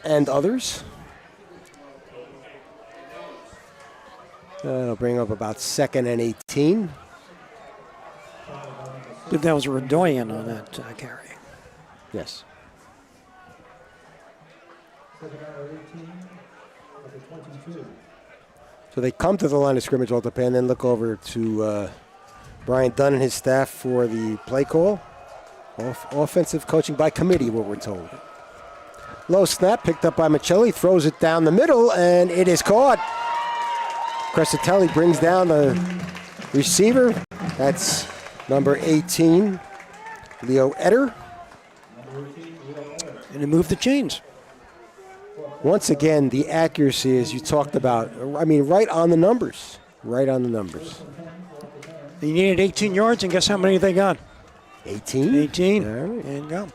And others. That'll bring up about 2nd and 18. But that was Redoyan on that carry. Yes. So they come to the line of scrimmage, Old Tappan, then look over to Brian Dunn and his staff for the play call. Offensive coaching by committee, what we're told. Low snap picked up by Michelli, throws it down the middle, and it is caught. Crescitelli brings down the receiver. That's number 18, Leo Etter. And it moved the chains. Once again, the accuracy, as you talked about, I mean, right on the numbers. Right on the numbers. They needed 18 yards, and guess how many they got? 18? 18. All right. And go.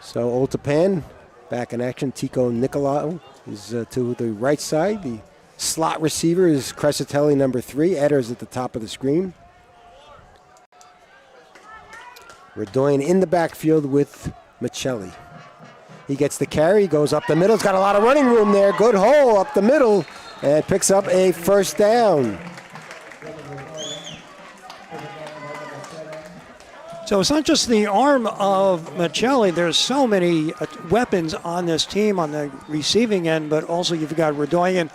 So Old Tappan back in action. Tico Nicolau is to the right side. The slot receiver is Crescitelli, number 3. Edders at the top of the screen. Redoyan in the backfield with Michelli. He gets the carry, goes up the middle. He's got a lot of running room there. Good hole up the middle, and picks up a first down. So it's not just the arm of Michelli. There's so many weapons on this team on the receiving end, but also you've got Redoyan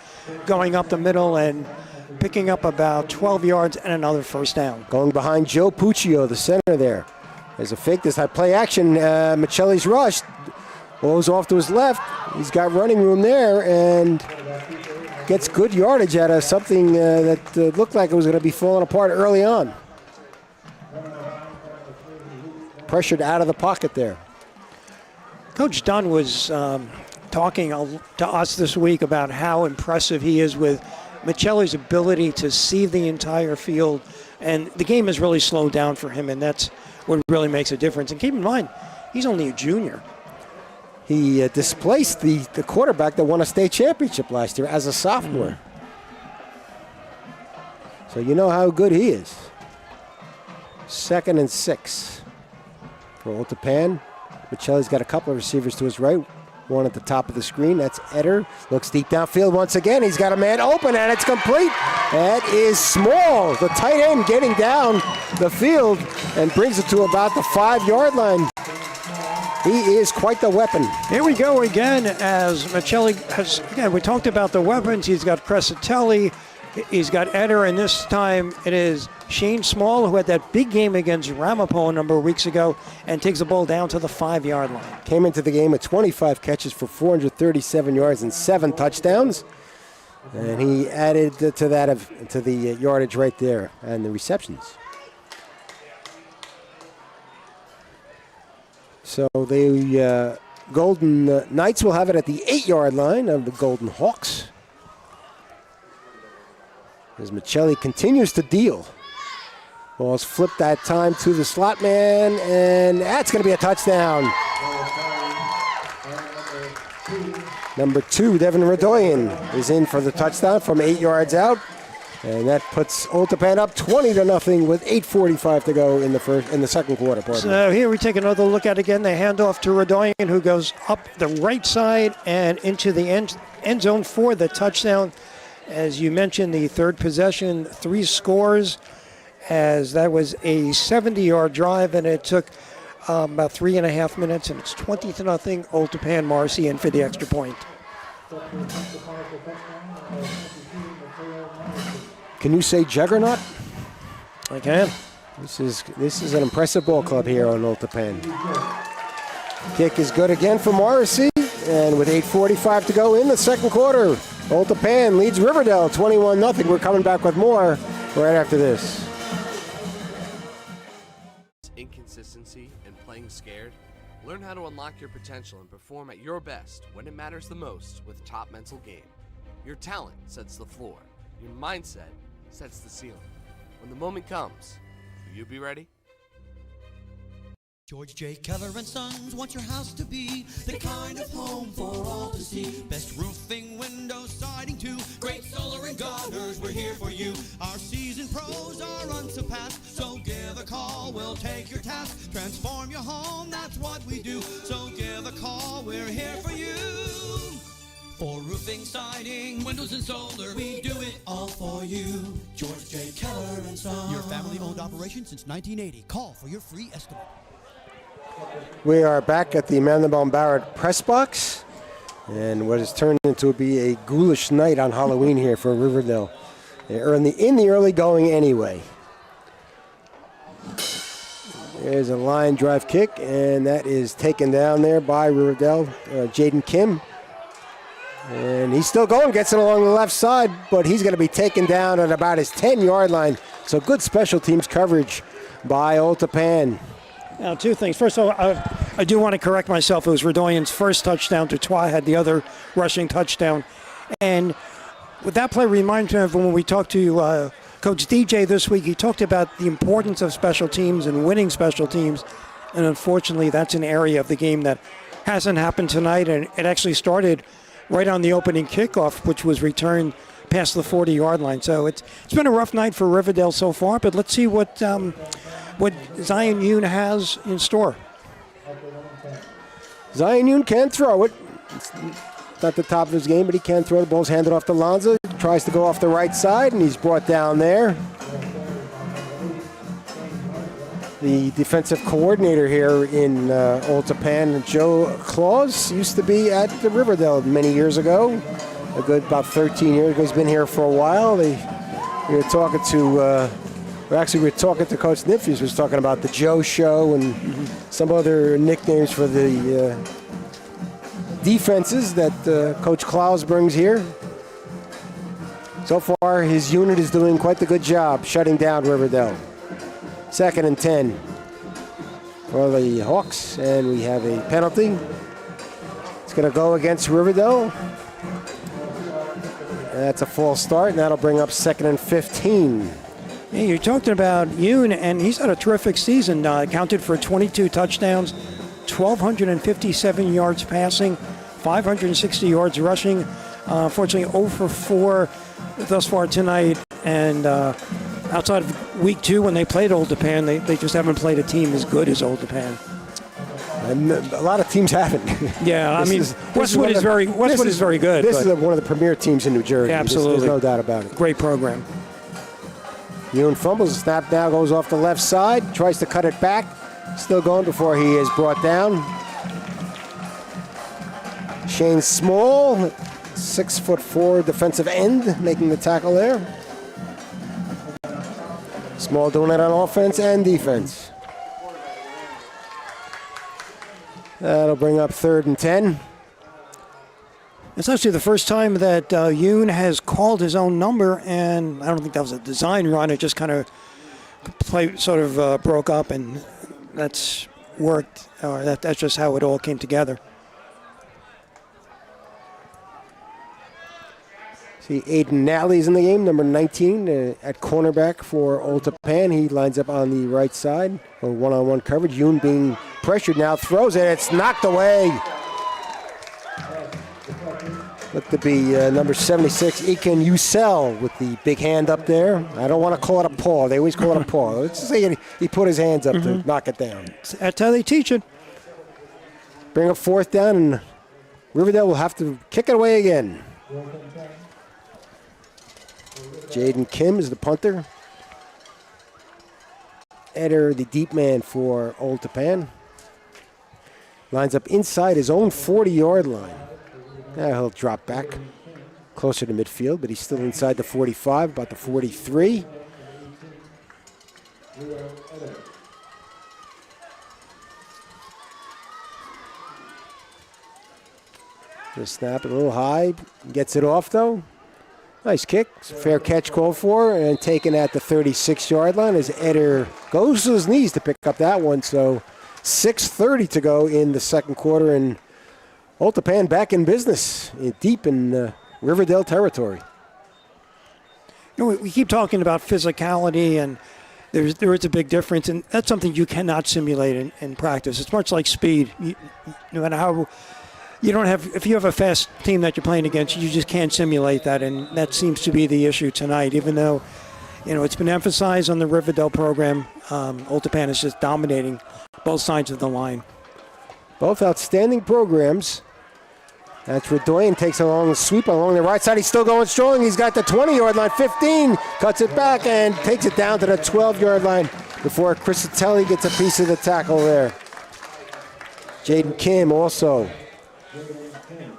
going up the middle and picking up about 12 yards and another first down. Going behind Joe Puccio, the center there. There's a fake this high play action. Michelli's rushed. Blows off to his left. He's got running room there and gets good yardage out of something that looked like it was going to be falling apart early on. Pressured out of the pocket there. Coach Dunn was talking to us this week about how impressive he is with Michelli's ability to see the entire field. And the game has really slowed down for him, and that's what really makes a difference. And keep in mind, he's only a junior. He displaced the quarterback that won a state championship last year as a sophomore. So you know how good he is. 2nd and 6 for Old Tappan. Michelli's got a couple of receivers to his right. One at the top of the screen. That's Eder. Looks deep downfield once again. He's got a man open, and it's complete. That is Small, the tight end, getting down the field and brings it to about the 5-yard line. He is quite the weapon. Here we go again as Michelli has, again, we talked about the weapons. He's got Crescitelli, he's got Eder, and this time it is Shane Small, who had that big game against Ramapo a number of weeks ago and takes the ball down to the 5-yard line. Came into the game with 25 catches for 437 yards and 7 touchdowns. And he added to that to the yardage right there and the receptions. So the Golden Knights will have it at the 8-yard line of the Golden Hawks. As Michelli continues to deal. Ball's flipped that time to the slot man, and that's going to be a touchdown. Number 2, Devin Radoyan, is in for the touchdown from 8 yards out. And that puts Old Tappan up 20-0 with 8:45 to go in the second quarter. So here we take another look at again the handoff to Radoyan, who goes up the right side and into the end zone for the touchdown. As you mentioned, the third possession, 3 scores, as that was a 70-yard drive, and it took about 3.5 minutes, and it's 20-0. Old Tappan Marcy in for the extra point. Can you say juggernaut? I can. This is an impressive ball club here on Old Tappan. Kick is good again for Morrissey, and with 8:45 to go in the second quarter, Old Tappan leads Riverdale 21-0. We're coming back with more right after this. Inconsistency and playing scared? Learn how to unlock your potential and perform at your best when it matters the most with Top Mental Game. Your talent sets the floor. Your mindset sets the ceiling. When the moment comes, will you be ready? George J. Keller and Sons want your house to be the kind of home for all to see. Best roofing, windows, siding too. Great solar and gutters, we're here for you. Our seasoned pros are unsurpassed, so give a call, we'll take your task. Transform your home, that's what we do. So give a call, we're here for you. For roofing, siding, windows, and solar, we do it all for you. George J. Keller and Sons. Your family-owned operation since 1980. Call for your free estimate. We are back at the Mandelbaum Barrett press box, and what has turned into be a ghoulish night on Halloween here for Riverdale. They're in the early going anyway. There's a line drive kick, and that is taken down there by Riverdale, Jaden Kim. And he's still going, gets it along the left side, but he's going to be taken down at about his 10-yard line. So good special teams coverage by Old Tappan. Now, 2 things. First of all, I do want to correct myself. It was Radoyan's first touchdown. Dutois had the other rushing touchdown. And with that play reminds me of when we talked to Coach DJ this week. He talked about the importance of special teams and winning special teams. And unfortunately, that's an area of the game that hasn't happened tonight. And it actually started right on the opening kickoff, which was returned past the 40-yard line. So it's been a rough night for Riverdale so far. But let's see what Zion Yoon has in store. Zion Yoon can throw it. It's not the top of his game, but he can throw. The ball's handed off to Lanza. Tries to go off the right side, and he's brought down there. The defensive coordinator here in Old Tappan, Joe Claus, used to be at the Riverdale many years ago. About 13 years ago. He's been here for a while. We were talking to Coach Niffies, was talking about the Joe Show and some other nicknames for the defenses that Coach Klaus brings here. So far, his unit is doing quite the good job shutting down Riverdale. 2nd and 10 for the Hawks, and we have a penalty. It's going to go against Riverdale. That's a false start, and that'll bring up 2nd and 15. Yeah, you're talking about Yoon, and he's had a terrific season. Accounted for 22 touchdowns, 1,257 yards passing, 560 yards rushing. Unfortunately, 0 for 4 thus far tonight. And outside of week 2, when they played Old Tappan, they just haven't played a team as good as Old Tappan. And a lot of teams haven't. Yeah, I mean, Westwood is very good. This is one of the premier teams in New Jersey. Absolutely. There's no doubt about it. Great program. Yoon fumbles. The snap now goes off the left side. Tries to cut it back. Still going before he is brought down. Shane Small, 6'4" defensive end, making the tackle there. Small doing it on offense and defense. That'll bring up 3rd and 10. It's actually the first time that Yoon has called his own number, and I don't think that was a design run. It just kind of broke up, and that's worked. Or that's just how it all came together. See, Aiden Nally's in the game, number 19 at cornerback for Old Tappan. He lines up on the right side for one-on-one coverage. Yoon being pressured now, throws it. It's knocked away. Looked to be number 76, Iken Yusel, with the big hand up there. I don't want to call it a paw. They always call it a paw. Let's just say he put his hands up to knock it down. That's how they teach it. Bring up 4th down, and Riverdale will have to kick it away again. Jaden Kim is the punter. Eder, the deep man for Old Tappan. Lines up inside his own 40-yard line. Now he'll drop back closer to midfield, but he's still inside the 45, about the 43. The snap a little high. Gets it off, though. Nice kick. Fair catch called for, and taken at the 36-yard line as Eder goes to his knees to pick up that one. So 6:30 to go in the second quarter, and Old Tappan back in business, deep in Riverdale territory. We keep talking about physicality, and there is a big difference, and that's something you cannot simulate in practice. It's much like speed. No matter how if you have a fast team that you're playing against, you just can't simulate that, and that seems to be the issue tonight. Even though, it's been emphasized on the Riverdale program, Old Tappan is just dominating both sides of the line. Both outstanding programs. That's Redoyan, takes a long sweep along the right side. He's still going strong. He's got the 20-yard line, 15, cuts it back and takes it down to the 12-yard line before Crisatelli gets a piece of the tackle there. Jaden Kim also.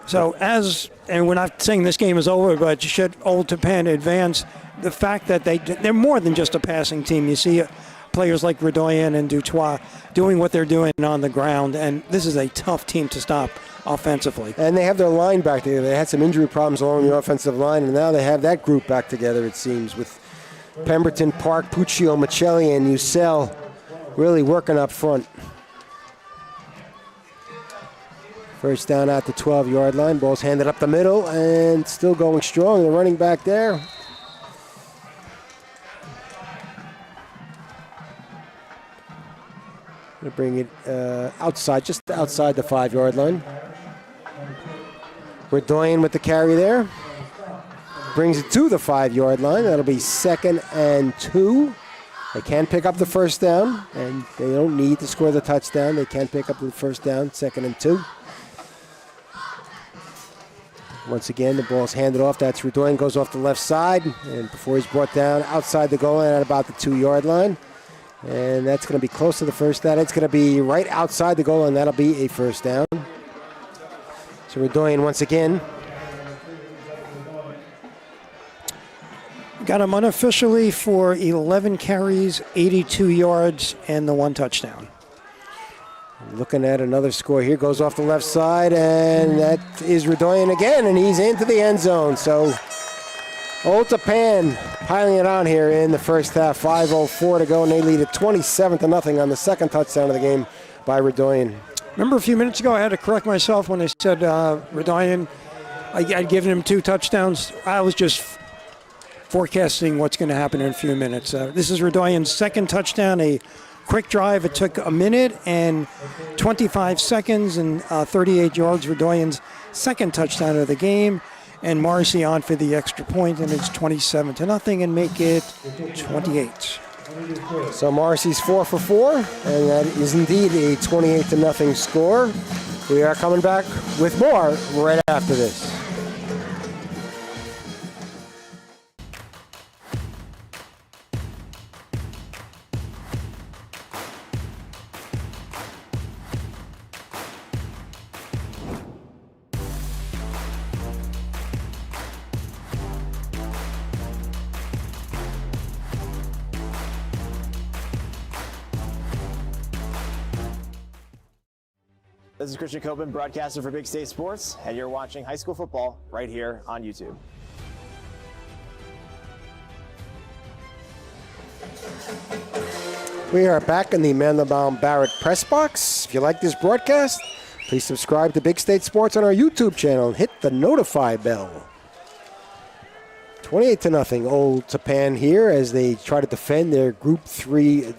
So and we're not saying this game is over, but should Old Tappan advance, the fact that they're more than just a passing team. You see players like Redoyan and Dutois doing what they're doing on the ground, and this is a tough team to stop offensively. And they have their line back together. They had some injury problems along the offensive line, and now they have that group back together, it seems, with Pemberton, Park, Puccio, Michelli, and Usel really working up front. First down at the 12-yard line. Ball's handed up the middle and still going strong. The running back there. Going to bring it outside, just outside the 5-yard line. Redoyan with the carry there. Brings it to the 5-yard line. That'll be 2nd and 2. They can pick up the first down, and they don't need to score the touchdown. They can pick up the first down, 2nd and 2. Once again, the ball's handed off. That's Redoyan, goes off the left side, and before he's brought down outside the goal line at about the 2-yard line. And that's going to be close to the first down. It's going to be right outside the goal line. That'll be a first down. So Redoyan once again. Got him unofficially for 11 carries, 82 yards, and the 1 touchdown. Looking at another score here. Goes off the left side, and that is Redoyan again, and he's into the end zone. So Old Tappan piling it on here in the first half. 5:04 to go, and they lead it 27-0 on the second touchdown of the game by Redoyan. Remember a few minutes ago I had to correct myself when I said Redoyan, I'd given him 2 touchdowns. I was just forecasting what's going to happen in a few minutes. This is Redoyan's second touchdown, a quick drive. It took a minute and 25 seconds and 38 yards. Redoyan's second touchdown of the game. And Morrissey on for the extra point, and it's 27-0 and make it 28. So Marcy's 4 for 4, and that is indeed a 28-0 score. We are coming back with more right after this. This is Christian Copeland, broadcaster for Big State Sports, and you're watching high school football right here on YouTube. We are back in the Mandelbaum Barrett press box. If you like this broadcast, please subscribe to Big State Sports on our YouTube channel and hit the notify bell. 28-0 Old Tappan here as they try to defend their Group 3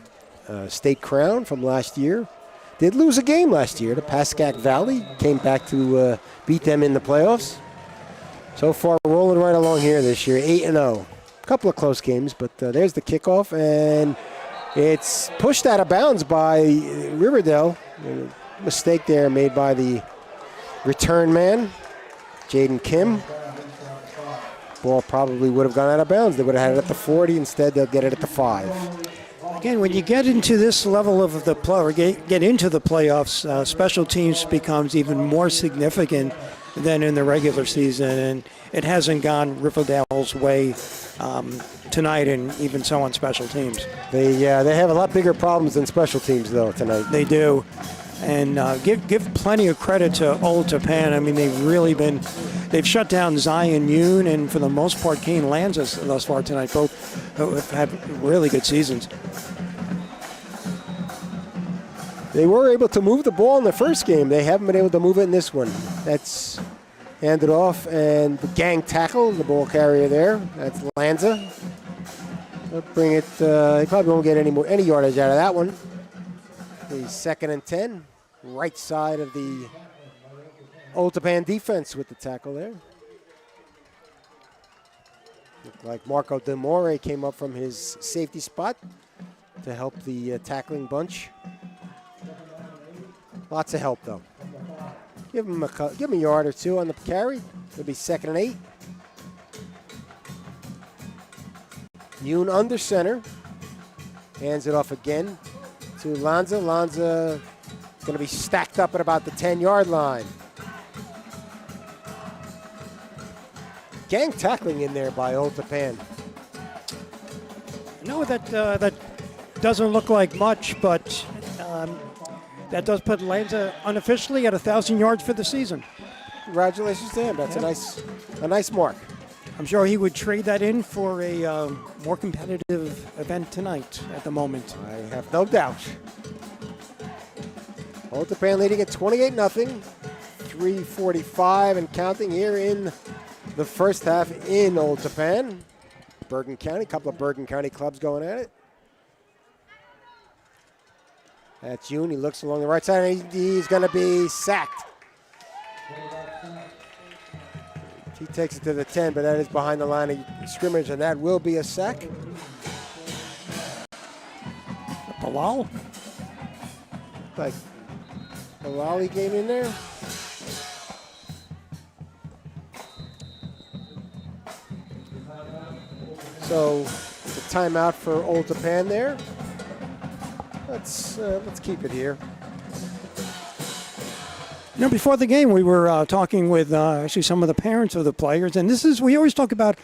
state crown from last year. Did lose a game last year to Pascack Valley. Came back to beat them in the playoffs. So far, rolling right along here this year, 8-0. A couple of close games, but there's the kickoff, and it's pushed out of bounds by Riverdale. A mistake there made by the return man, Jaden Kim. Ball probably would have gone out of bounds. They would have had it at the 40. Instead, they'll get it at the 5. Again, when you get into this level of the play, or get into the playoffs, special teams becomes even more significant than in the regular season, and it hasn't gone Riverdale's way tonight, and even so on special teams. They have a lot bigger problems than special teams, though, tonight. They do, and give plenty of credit to Old Tappan. I mean, they've shut down Zion Yoon, and for the most part, Kane Lanza thus far tonight. Both have had really good seasons. They were able to move the ball in the first game. They haven't been able to move it in this one. That's handed off, and the gang tackle, the ball carrier there. That's Lanza. They'll bring it. He probably won't get any yardage out of that one. The 2nd and 10, right side of the Old Tappan defense with the tackle there. Looked like Marco Demore came up from his safety spot to help the tackling bunch. Lots of help, though. Give him a yard or two on the carry. It'll be 2nd and 8. Yoon under center. Hands it off again to Lanza. Lanza going to be stacked up at about the 10-yard line. Gang tackling in there by Old Tappan. No, that doesn't look like much, but that does put Lanza unofficially at 1,000 yards for the season. Congratulations to him. That's a nice mark. I'm sure he would trade that in for a more competitive event tonight at the moment. I have no doubt. Old Tappan leading at 28-0. 3:45 and counting here in the first half in Old Tappan. Bergen County, a couple of Bergen County clubs going at it. That's Yoon. He looks along the right side, and he's going to be sacked. He takes it to the 10, but that is behind the line of scrimmage, and that will be a sack. Bilal? Like Bilal came in there. So the timeout for Old Tappan there. Let's keep it here. You know, before the game, we were talking with actually some of the parents of the players, and we always talk about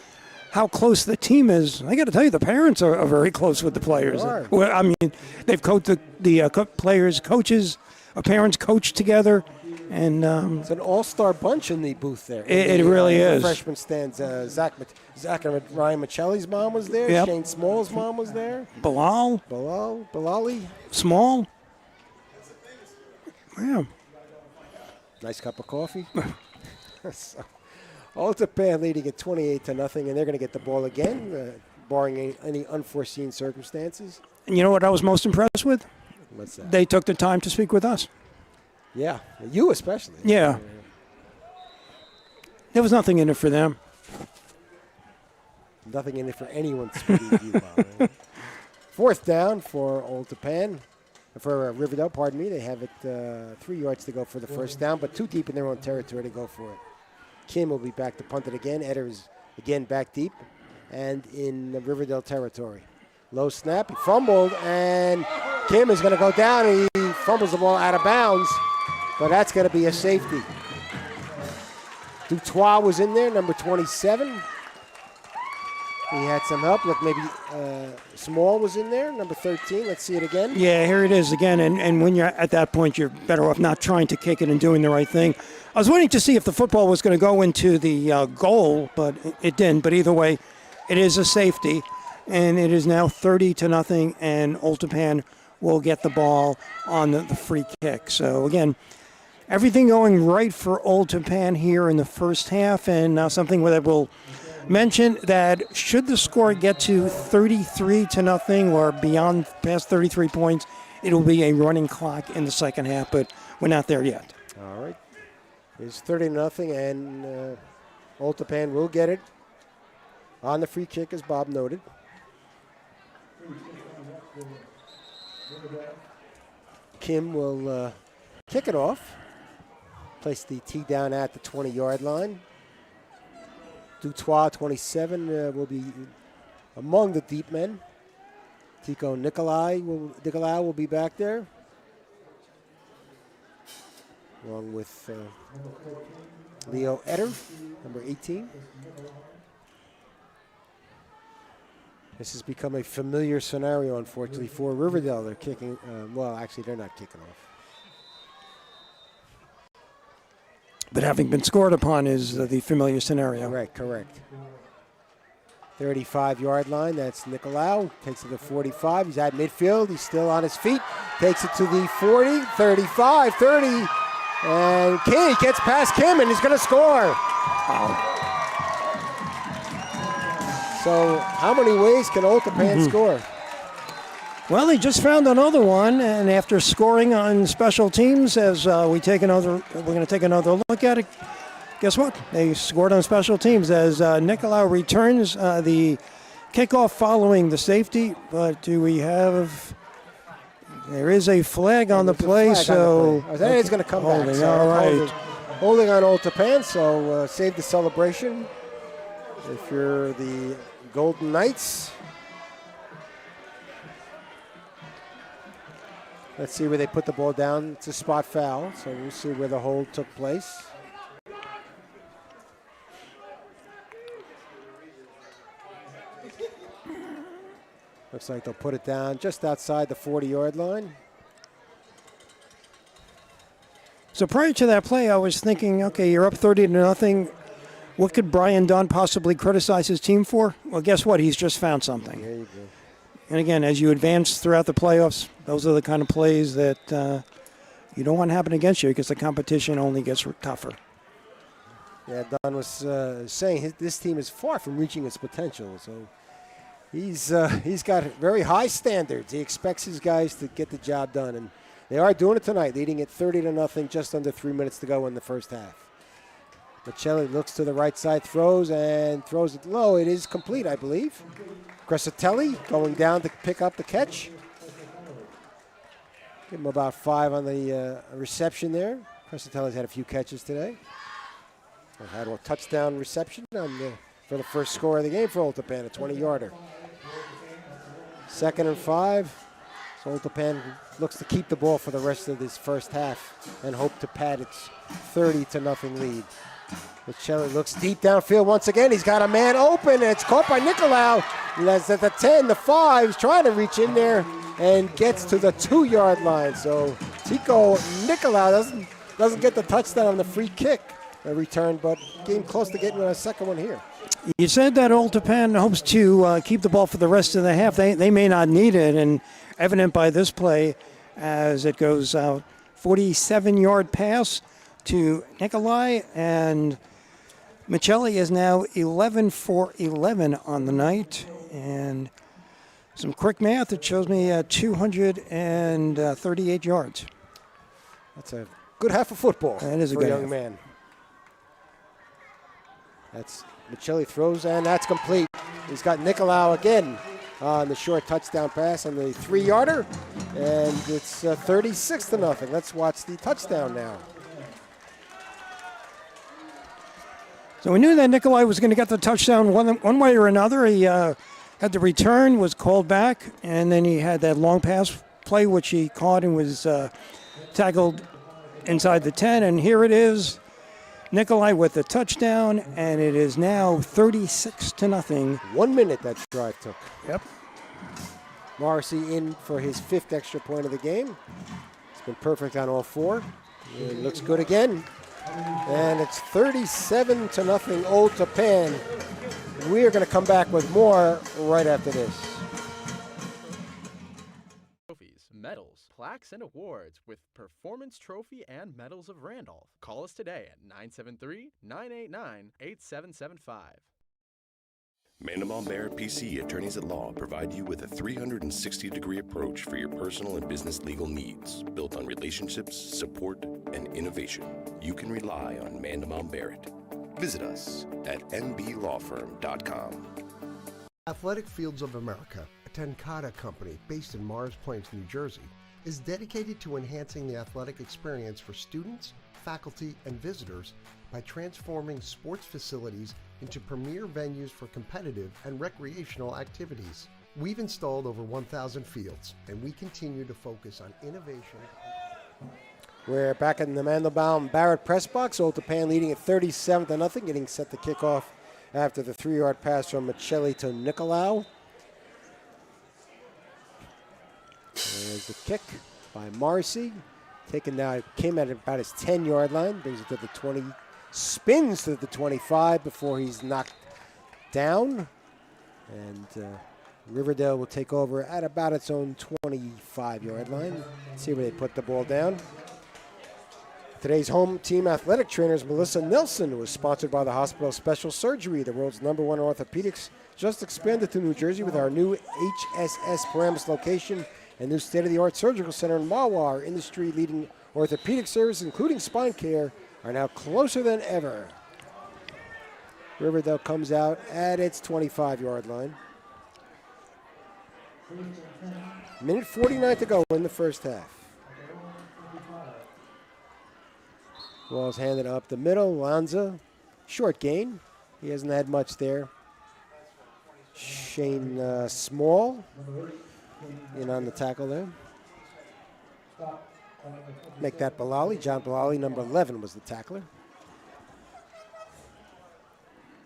how close the team is. I got to tell you, the parents are very close with the players. Well, I mean, they've coached the players, coaches, parents coach together, and it's an all-star bunch in the booth there. It really is. Freshman stands. Zach and Ryan Michelli's mom was there. Yep. Shane Small's mom was there. Bilali. Small. Yeah. Nice cup of coffee. So, Old Tappan leading at 28-0, and they're going to get the ball again, barring any unforeseen circumstances. And you know what I was most impressed with? What's that? They took the time to speak with us. Yeah, you especially. Yeah. There was nothing in it for them. Nothing in it for anyone speaking to you about, right? 4th down for Old Tappan. For Riverdale, pardon me. They have it 3 yards to go for the first down, but too deep in their own territory to go for it. Kim will be back to punt it again. Edders again back deep and in the Riverdale territory. Low snap, he fumbled, and Kim is going to go down, and he fumbles the ball out of bounds, but that's going to be a safety. Dutois was in there, number 27. He had some help. Look, maybe Small was in there, number 13. Let's see it again. Yeah, here it is again. And when you're at that point, you're better off not trying to kick it and doing the right thing. I was waiting to see if the football was going to go into the goal, but it didn't. But either way, it is a safety. And it is now 30-0, and Old Tappan will get the ball on the free kick. So, again, everything going right for Old Tappan here in the first half, and something that we'll mention that should the score get to 33-0 or beyond past 33 points, it'll be a running clock in the second half, but we're not there yet. All right. It's 30-0, and Old Tappan will get it on the free kick, as Bob noted. Kim will kick it off. Place the tee down at the 20-yard line. Dutois, 27, will be among the deep men. Tico Nicolau will be back there, along with Leo Etter, number 18. This has become a familiar scenario, unfortunately, for Riverdale. They're kicking, well, actually, they're not kicking off. But having been scored upon is the familiar scenario. Right, correct. 35-yard line, that's Nicolau. Takes it to 45. He's at midfield. He's still on his feet. Takes it to the 40, 35, 30. And Kim gets past Kim, and he's going to score. Wow. So how many ways can Old Tappan score? Well, they just found another one, and after scoring on special teams, as we're going to take another look at it. Guess what? They scored on special teams as Nicolau returns the kickoff following the safety. But do we have? There is a flag on the play, so that is going to come back. So all right, holding on Old Tappan, so save the celebration. If you're the Golden Knights. Let's see where they put the ball down. It's a spot foul, so we'll see where the hold took place. Looks like they'll put it down just outside the 40-yard line. So prior to that play, I was thinking, okay, you're up 30-0. What could Brian Dunn possibly criticize his team for? Well, guess what? He's just found something. There you go. And again, as you advance throughout the playoffs, those are the kind of plays that you don't want to happen against you because the competition only gets tougher. Yeah, Don was saying this team is far from reaching its potential. So he's got very high standards. He expects his guys to get the job done, and they are doing it tonight, leading it 30-0, just under 3 minutes to go in the first half. Michelli looks to the right side, throws it low. It is complete, I believe. Crescitelli going down to pick up the catch. Give him about 5 on the reception there. Crescitelli's had a few catches today. Had a touchdown reception for the first score of the game for Old Tappan, a 20-yarder. 2nd and 5. So Old Tappan looks to keep the ball for the rest of this first half and hope to pad its 30-0 lead. Michelli looks deep downfield once again. He's got a man open, and it's caught by Nicolau. That's at the 10, the 5. He's trying to reach in there and gets to the 2-yard line. So Tico Nicolau doesn't get the touchdown on the free kick return, but came close to getting a second one here. You said that Old Tappan hopes to keep the ball for the rest of the half. They may not need it, and evident by this play as it goes out. 47-yard pass to Nicolai, and Michelli is now 11 for 11 on the night. And some quick math, it shows me 238 yards. That's a good half of football that is for a young man. That's Michelli throws, and that's complete. He's got Nicolau again on the short touchdown pass on the 3-yarder. And it's 36-0. Let's watch the touchdown now. So we knew that Nikolai was going to get the touchdown one way or another. He had the return, was called back, and then he had that long pass play, which he caught and was tackled inside the 10. And here it is, Nikolai with the touchdown, and it is now 36-0. 1 minute that drive took. Yep. Morrissey in for his 5th extra point of the game. It's been perfect on all 4. It looks good again. And it's 37-0 Old Tappan. We are going to come back with more right after this. Trophies, medals, plaques, and awards with Performance Trophy and Medals of Randolph. Call us today at 973-989-8775. Mandelbaum Barrett PC Attorneys at Law provide you with a 360-degree approach for your personal and business legal needs, built on relationships, support, and innovation. You can rely on Mandelbaum Barrett. Visit us at nblawfirm.com. Athletic Fields of America, a Tenkata company based in Morris Plains, New Jersey, is dedicated to enhancing the athletic experience for students, faculty, and visitors by transforming sports facilities into premier venues for competitive and recreational activities. We've installed over 1,000 fields, and we continue to focus on innovation. We're back in the Mandelbaum Barrett press box. Old Tappan leading at 37-0, getting set to kick off after the 3-yard pass from Michelli to Nicolau. There's the kick by Marcy. Taken now, came at about his 10-yard line, brings it to the 20, spins to the 25 before he's knocked down. And Riverdale will take over at about its own 25-yard line. Let's see where they put the ball down. Today's home team athletic trainer is Melissa Nelson, who is sponsored by the Hospital of Special Surgery, the world's #1 orthopedics. Just expanded to New Jersey with our new HSS Paramus location and new state-of-the-art surgical center in Mahwah. Our industry-leading orthopedic service, including spine care, are now closer than ever. Riverdale comes out at its 25-yard line. Minute 49 to go in the first half. Ball's handed up the middle. Lanza, short gain. He hasn't had much there. Shane Small in on the tackle there. Make that Bilali. John Bilali, number 11, was the tackler.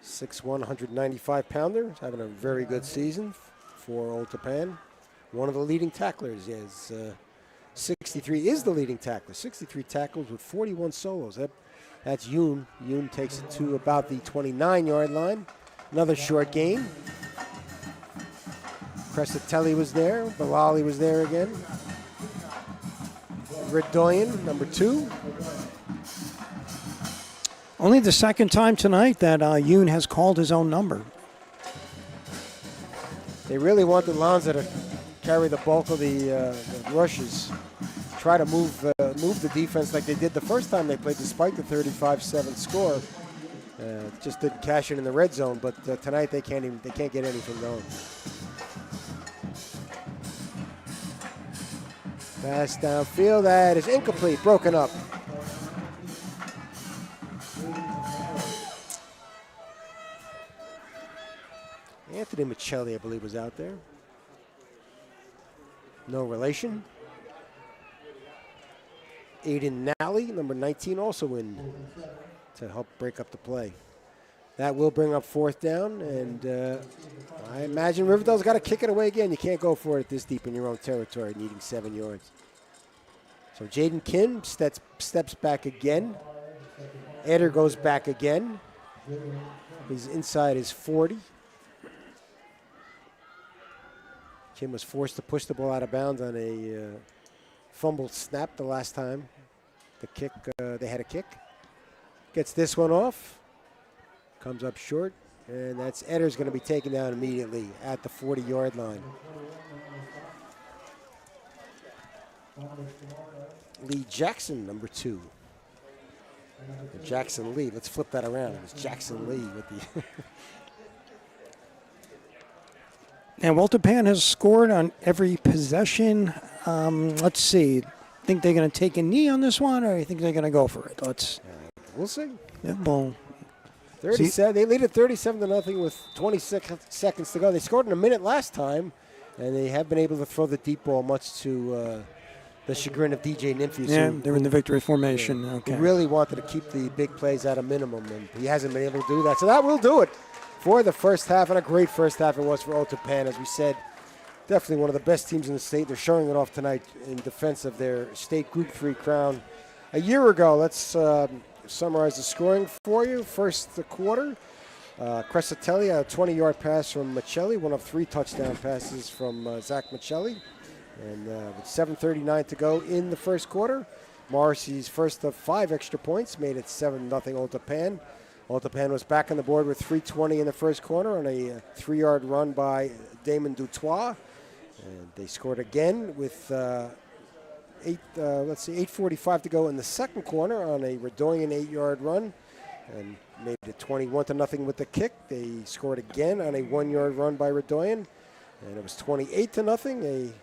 6'1", 195-pounder. Having a very good season for Old Tappan. One of the leading tacklers is 63 is the leading tackler. 63 tackles with 41 solos. That's Yoon. Yoon takes it to about the 29-yard line. Another short gain. Crescatelli was there. Bilali was there again. Redoyan, number 2. Only the second time tonight that Yoon has called his own number. They really wanted Lanza to carry the bulk of the rushes. Try to move the defense like they did the first time they played, despite the 35-7 score. Just didn't cash it in the red zone, but tonight they can't get anything going. Pass downfield, that is incomplete, broken up. Anthony Michelli, I believe, was out there. No relation. Aiden Nally, number 19, also in to help break up the play. That will bring up 4th down, and I imagine Riverdale's got to kick it away again. You can't go for it this deep in your own territory, needing 7 yards. So Jaden Kim steps back again. Eder goes back again. He's inside his 40. Kim was forced to push the ball out of bounds on a fumbled snap the last time. The kick, they had a kick. Gets this one off. Comes up short. And that's Eder's going to be taken down immediately at the 40-yard line. Lee Jackson, number 2. Jackson Lee. Let's flip that around. It was Jackson Lee with the... And Walter Pan has scored on every possession. Let's see. Think they're going to take a knee on this one, or you think they're going to go for it? We'll see. Yeah, well, 37. They lead at 37-0 with 26 seconds to go. They scored in a minute last time, and they have been able to throw the deep ball, much to the chagrin of DJ Nymphius. Yeah, they're in the victory formation. Okay. He really wanted to keep the big plays at a minimum, and he hasn't been able to do that. So that will do it for the first half, and a great first half it was for Otapan. As we said, definitely one of the best teams in the state. They're showing it off tonight in defense of their state Group 3 crown. A year ago, let's summarize the scoring for you. First quarter, Crescitelli, a 20-yard pass from Michelli, one of 3 touchdown passes from Zach Michelli. And with 7:39 to go in the first quarter, Morrissey's first of 5 extra points made it 7-0 Otapan. Otapan was back on the board with 3:20 in the first quarter on a 3-yard run by Damon Dutois. And they scored again with 8:45 to go in the second quarter on a Redoyan 8-yard run, and made it 21-0 with the kick. They scored again on a 1-yard run by Redoyan, and it was 28-0.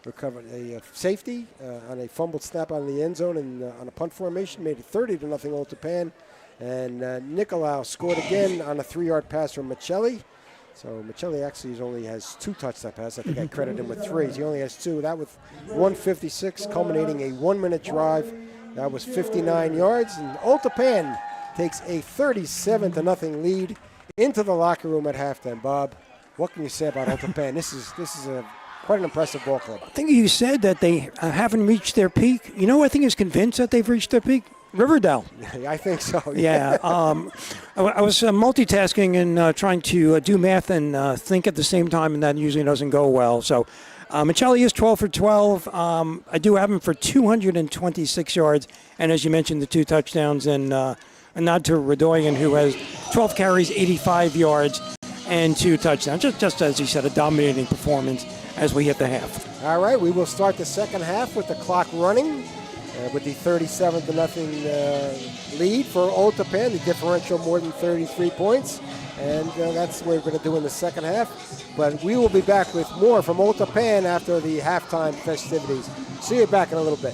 Recovered a safety on a fumbled snap on the end zone and on a punt formation, made it 30-0 Otapan. And Nicolau scored again on a 3-yard pass from Michelli. So Michelli actually only has 2 touchdown passes. I think I credit him with 3. He only has 2. That with 1:56, culminating a 1-minute drive. That was 59 yards. And Otapan takes a 37-0 lead into the locker room at halftime. Bob, what can you say about Otapan? This is quite an impressive ball club. I think you said that they haven't reached their peak. You know, I think is convinced that they've reached their peak. Riverdale. I think so. Yeah. I was multitasking and trying to do math and think at the same time, and that usually doesn't go well. So Michelli is 12 for 12. I do have him for 226 yards, and as you mentioned, the 2 touchdowns, and a nod to Redoyan, who has 12 carries, 85 yards, and 2 touchdowns. Just as you said, a dominating performance as we hit the half. All right, we will start the second half with the clock running. With the 37-0 lead for Otapan, the differential more than 33 points. And that's what we're going to do in the second half. But we will be back with more from Otapan after the halftime festivities. See you back in a little bit.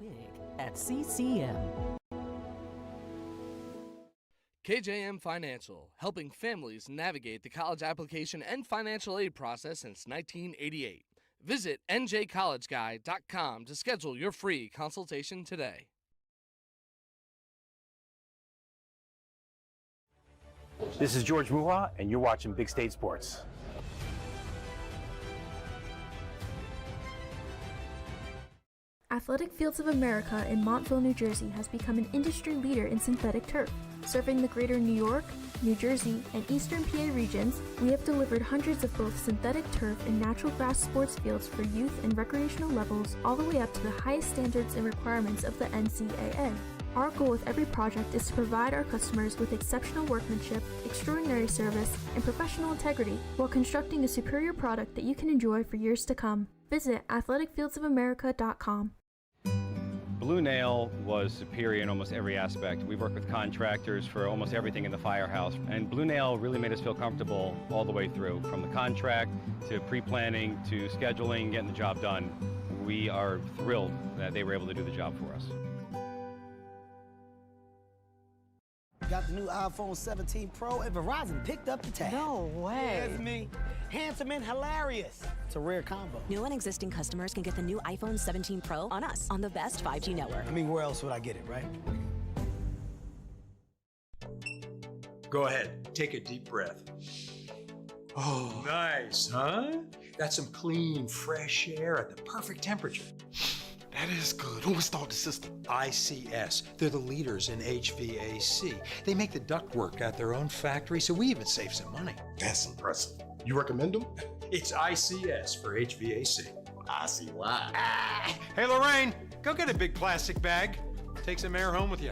Big at CCM. KJM Financial, helping families navigate the college application and financial aid process since 1988. Visit njcollegeguy.com to schedule your free consultation today. This is George Muha, and you're watching Big State Sports. Athletic Fields of America in Montville, New Jersey has become an industry leader in synthetic turf. Serving the greater New York, New Jersey, and Eastern PA regions, we have delivered hundreds of both synthetic turf and natural grass sports fields for youth and recreational levels, all the way up to the highest standards and requirements of the NCAA. Our goal with every project is to provide our customers with exceptional workmanship, extraordinary service, and professional integrity while constructing a superior product that you can enjoy for years to come. Visit athleticfieldsofamerica.com. Blue Nail was superior in almost every aspect. We've worked with contractors for almost everything in the firehouse, and Blue Nail really made us feel comfortable all the way through, from the contract to pre-planning to scheduling, getting the job done. We are thrilled that they were able to do the job for us. Got the new iPhone 17 Pro, and Verizon picked up the tab. No way. That's me. Handsome and hilarious. It's a rare combo. New and existing customers can get the new iPhone 17 Pro on us, on the best 5G network. I mean, where else would I get it, right? Go ahead, take a deep breath. Oh, nice, huh? That's some clean, fresh air at the perfect temperature. That is good. Who installed the system? ICS. They're the leaders in HVAC. They make the ductwork at their own factory, so we even save some money. That's impressive. You recommend them? It's ICS for HVAC. I see why. Hey, Lorraine, go get a big plastic bag. Take some air home with you.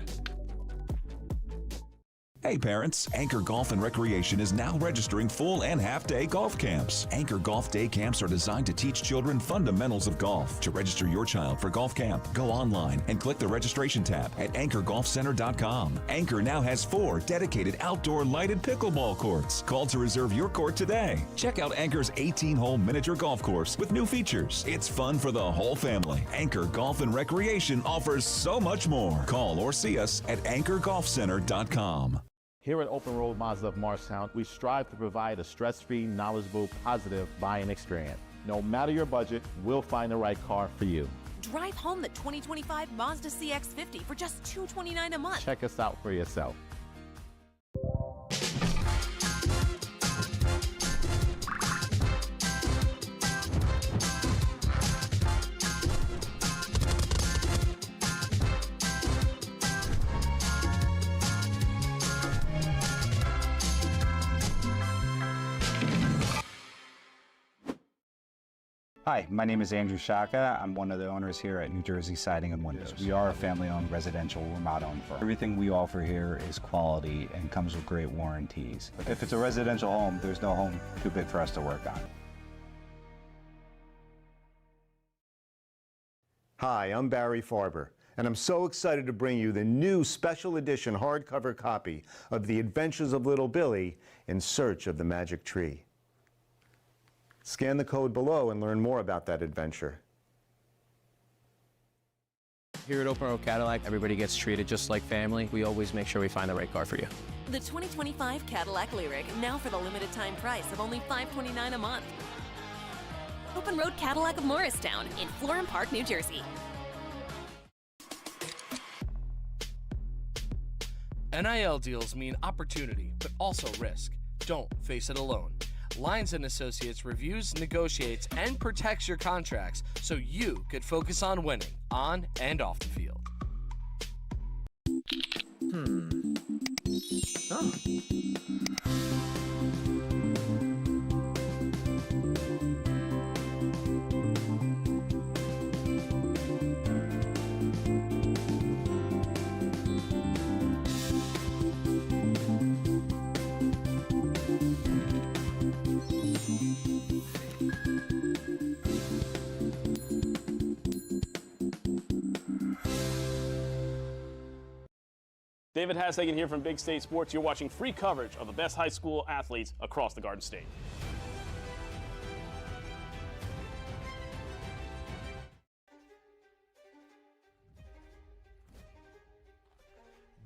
Hey parents, Anchor Golf and Recreation is now registering full and half-day golf camps. Anchor Golf Day Camps are designed to teach children fundamentals of golf. To register your child for golf camp, go online and click the registration tab at anchorgolfcenter.com. Anchor now has 4 dedicated outdoor lighted pickleball courts. Call to reserve your court today. Check out Anchor's 18-hole miniature golf course with new features. It's fun for the whole family. Anchor Golf and Recreation offers so much more. Call or see us at anchorgolfcenter.com. Here at Open Road Mazda of Morristown, we strive to provide a stress-free, knowledgeable, positive buying experience. No matter your budget, we'll find the right car for you. Drive home the 2025 Mazda CX-50 for just $229 a month. Check us out for yourself. Hi, my name is NJSIAA. I'm one of the owners here at New Jersey Siding and Windows. We are a family-owned residential remodel-owned firm. Everything we offer here is quality and comes with great warranties. If it's a residential home, there's no home too big for us to work on. Hi, I'm Barry Farber, and I'm so excited to bring you the new special edition hardcover copy of The Adventures of Little Billy in Search of the Magic Tree. Scan the code below and learn more about that adventure. Here at Open Road Cadillac, everybody gets treated just like family. We always make sure we find the right car for you. The 2025 Cadillac Lyric, now for the limited time price of only $529 a month. Open Road Cadillac of Morristown in Florham Park, New Jersey. NIL deals mean opportunity, but also risk. Don't face it alone. Lyons & Associates reviews, negotiates, and protects your contracts so you could focus on winning on and off the field. David Hashagen here from Big State Sports. You're watching free coverage of the best high school athletes across the Garden State.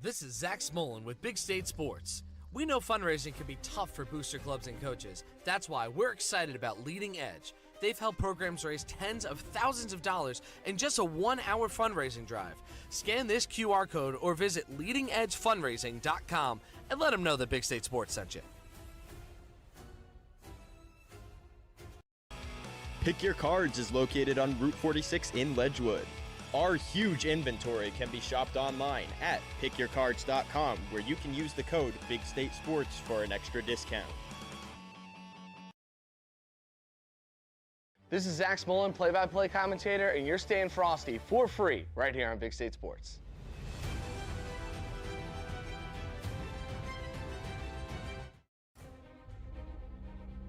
This is Zach Smolin with Big State Sports. We know fundraising can be tough for booster clubs and coaches. That's why we're excited about Leading Edge. They've helped programs raise tens of thousands of dollars in just a 1-hour fundraising drive. Scan this QR code or visit leadingedgefundraising.com and let them know that Big State Sports sent you. Pick Your Cards is located on Route 46 in Ledgewood. Our huge inventory can be shopped online at pickyourcards.com, where you can use the code Big State Sports for an extra discount. This is Zach Smolin, play-by-play commentator, and you're staying frosty for free right here on Big State Sports.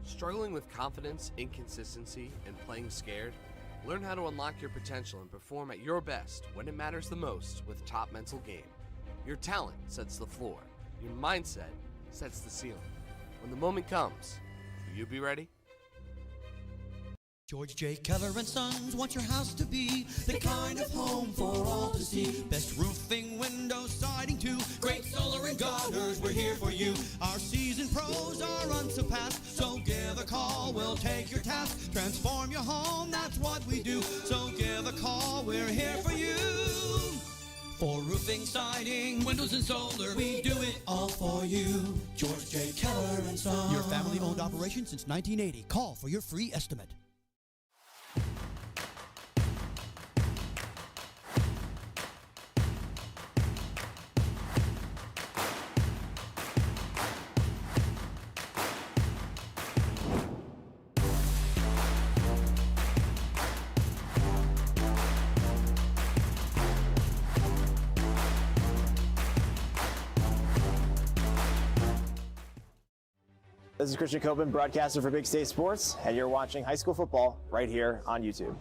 Struggling with confidence, inconsistency, and playing scared? Learn how to unlock your potential and perform at your best when it matters the most with Top Mental Game. Your talent sets the floor. Your mindset sets the ceiling. When the moment comes, will you be ready? George J. Keller and Sons want your house to be the kind of home for all to see. Best roofing, windows, siding too. Great solar and gutters, we're here for you. Our seasoned pros are unsurpassed, so give a call, we'll take your task. Transform your home, that's what we do. So give a call, we're here for you. For roofing, siding, windows and solar, we do it all for you. George J. Keller and Sons. Your family-owned operation since 1980. Call for your free estimate. This is Christian Copeland, broadcaster for Big State Sports, and you're watching high school football right here on YouTube.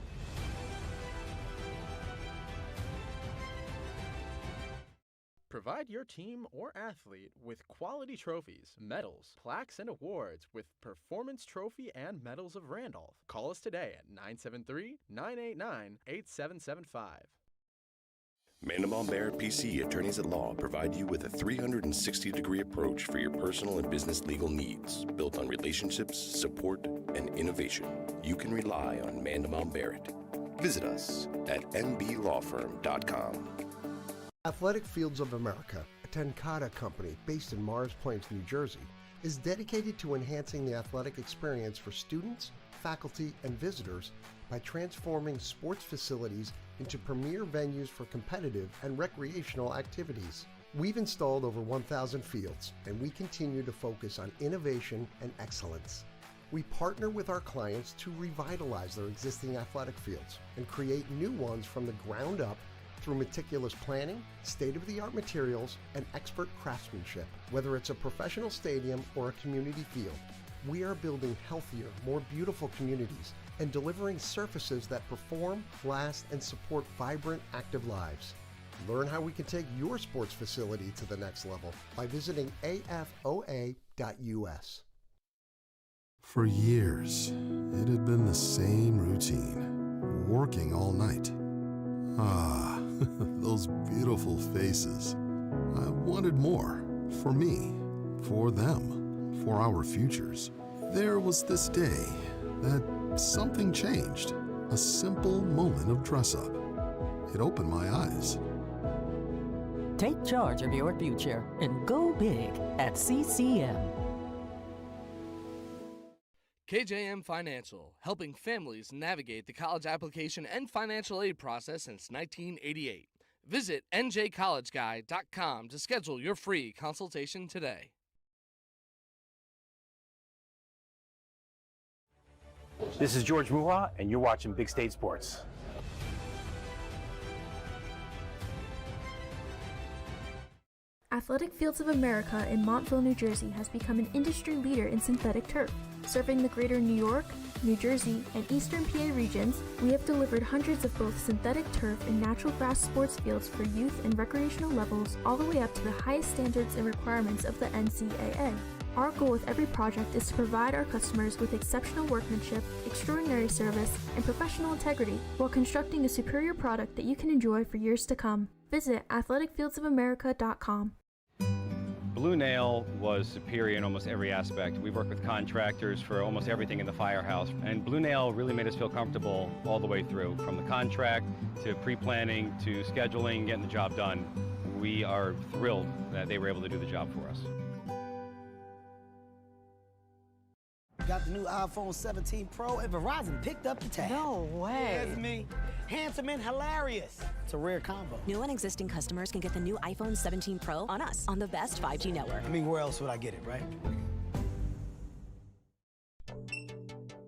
Provide your team or athlete with quality trophies, medals, plaques, and awards with Performance Trophy and Medals of Randolph. Call us today at 973-989-8775. Mandelbaum Barrett PC Attorneys at Law provide you with a 360-degree approach for your personal and business legal needs, built on relationships, support, and innovation. You can rely on Mandelbaum Barrett. Visit us at nblawfirm.com. Athletic Fields of America, a Tenkata company based in Morris Plains, New Jersey, is dedicated to enhancing the athletic experience for students, faculty, and visitors by transforming sports facilities into premier venues for competitive and recreational activities. We've installed over 1,000 fields, and we continue to focus on innovation and excellence. We partner with our clients to revitalize their existing athletic fields and create new ones from the ground up through meticulous planning, state-of-the-art materials, and expert craftsmanship. Whether it's a professional stadium or a community field, we are building healthier, more beautiful communities and delivering surfaces that perform, last, and support vibrant, active lives. Learn how we can take your sports facility to the next level by visiting afoa.us. For years, it had been the same routine, working all night. Ah, those beautiful faces. I wanted more, for me, for them, for our futures. There was this day that something changed, a simple moment of dress-up. It opened my eyes. Take charge of your future and go big at CCM. KJM Financial, helping families navigate the college application and financial aid process since 1988. Visit njcollegeguy.com to schedule your free consultation today. This is George Muha, and you're watching Big State Sports. Athletic Fields of America in Montville, New Jersey has become an industry leader in synthetic turf. Serving the greater New York, New Jersey, and Eastern PA regions, we have delivered hundreds of both synthetic turf and natural grass sports fields for youth and recreational levels all the way up to the highest standards and requirements of the NCAA. Our goal with every project is to provide our customers with exceptional workmanship, extraordinary service, and professional integrity while constructing a superior product that you can enjoy for years to come. Visit athleticfieldsofamerica.com. Blue Nail was superior in almost every aspect. We worked with contractors for almost everything in the firehouse, and Blue Nail really made us feel comfortable all the way through, from the contract to pre-planning to scheduling, getting the job done. We are thrilled that they were able to do the job for us. Got the new iPhone 17 Pro, and Verizon picked up the tab. No way. That's me. Handsome and hilarious. It's a rare combo. New and existing customers can get the new iPhone 17 Pro on us, on the best 5G network. I mean, where else would I get it, right?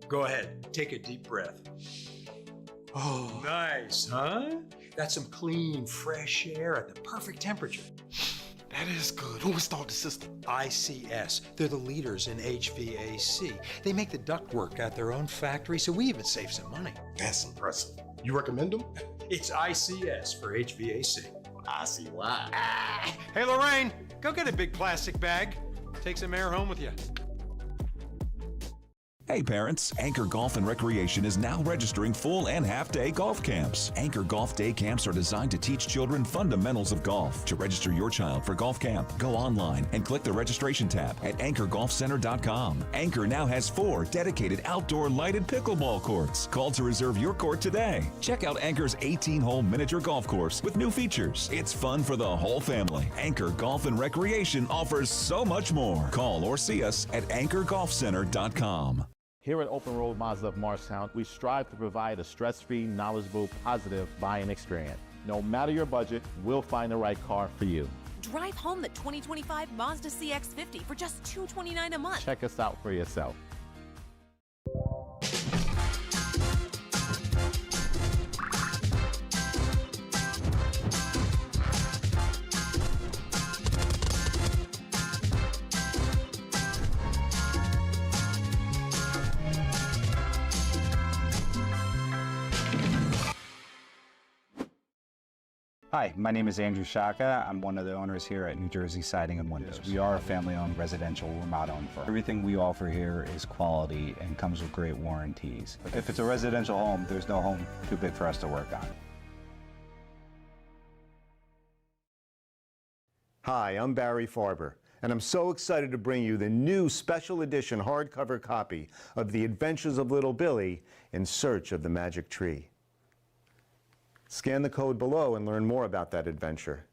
Go ahead, take a deep breath. Oh, nice, huh? That's some clean, fresh air at the perfect temperature. That is good. Who installed the system? ICS. They're the leaders in HVAC. They make the ductwork at their own factory, so we even save some money. That's impressive. You recommend them? It's ICS for HVAC. I see why. Hey, Lorraine, go get a big plastic bag. Take some air home with you. Hey parents, Anchor Golf and Recreation is now registering full and half-day golf camps. Anchor Golf Day Camps are designed to teach children fundamentals of golf. To register your child for golf camp, go online and click the registration tab at anchorgolfcenter.com. Anchor now has 4 dedicated outdoor lighted pickleball courts. Call to reserve your court today. Check out Anchor's 18-hole miniature golf course with new features. It's fun for the whole family. Anchor Golf and Recreation offers so much more. Call or see us at anchorgolfcenter.com. Here at Open Road Mazda of Morristown, we strive to provide a stress-free, knowledgeable, positive buying experience. No matter your budget, we'll find the right car for you. Drive home the 2025 Mazda CX-50 for just $229 a month. Check us out for yourself. Hi, my name is Andrew Shaka. I'm one of the owners here at New Jersey Siding and Windows. We are a family-owned residential remodel firm. Everything we offer here is quality and comes with great warranties. If it's a residential home, there's no home too big for us to work on. Hi, I'm Barry Farber, and I'm so excited to bring you the new special edition hardcover copy of The Adventures of Little Billy in Search of the Magic Tree. Scan the code below and learn more about that adventure.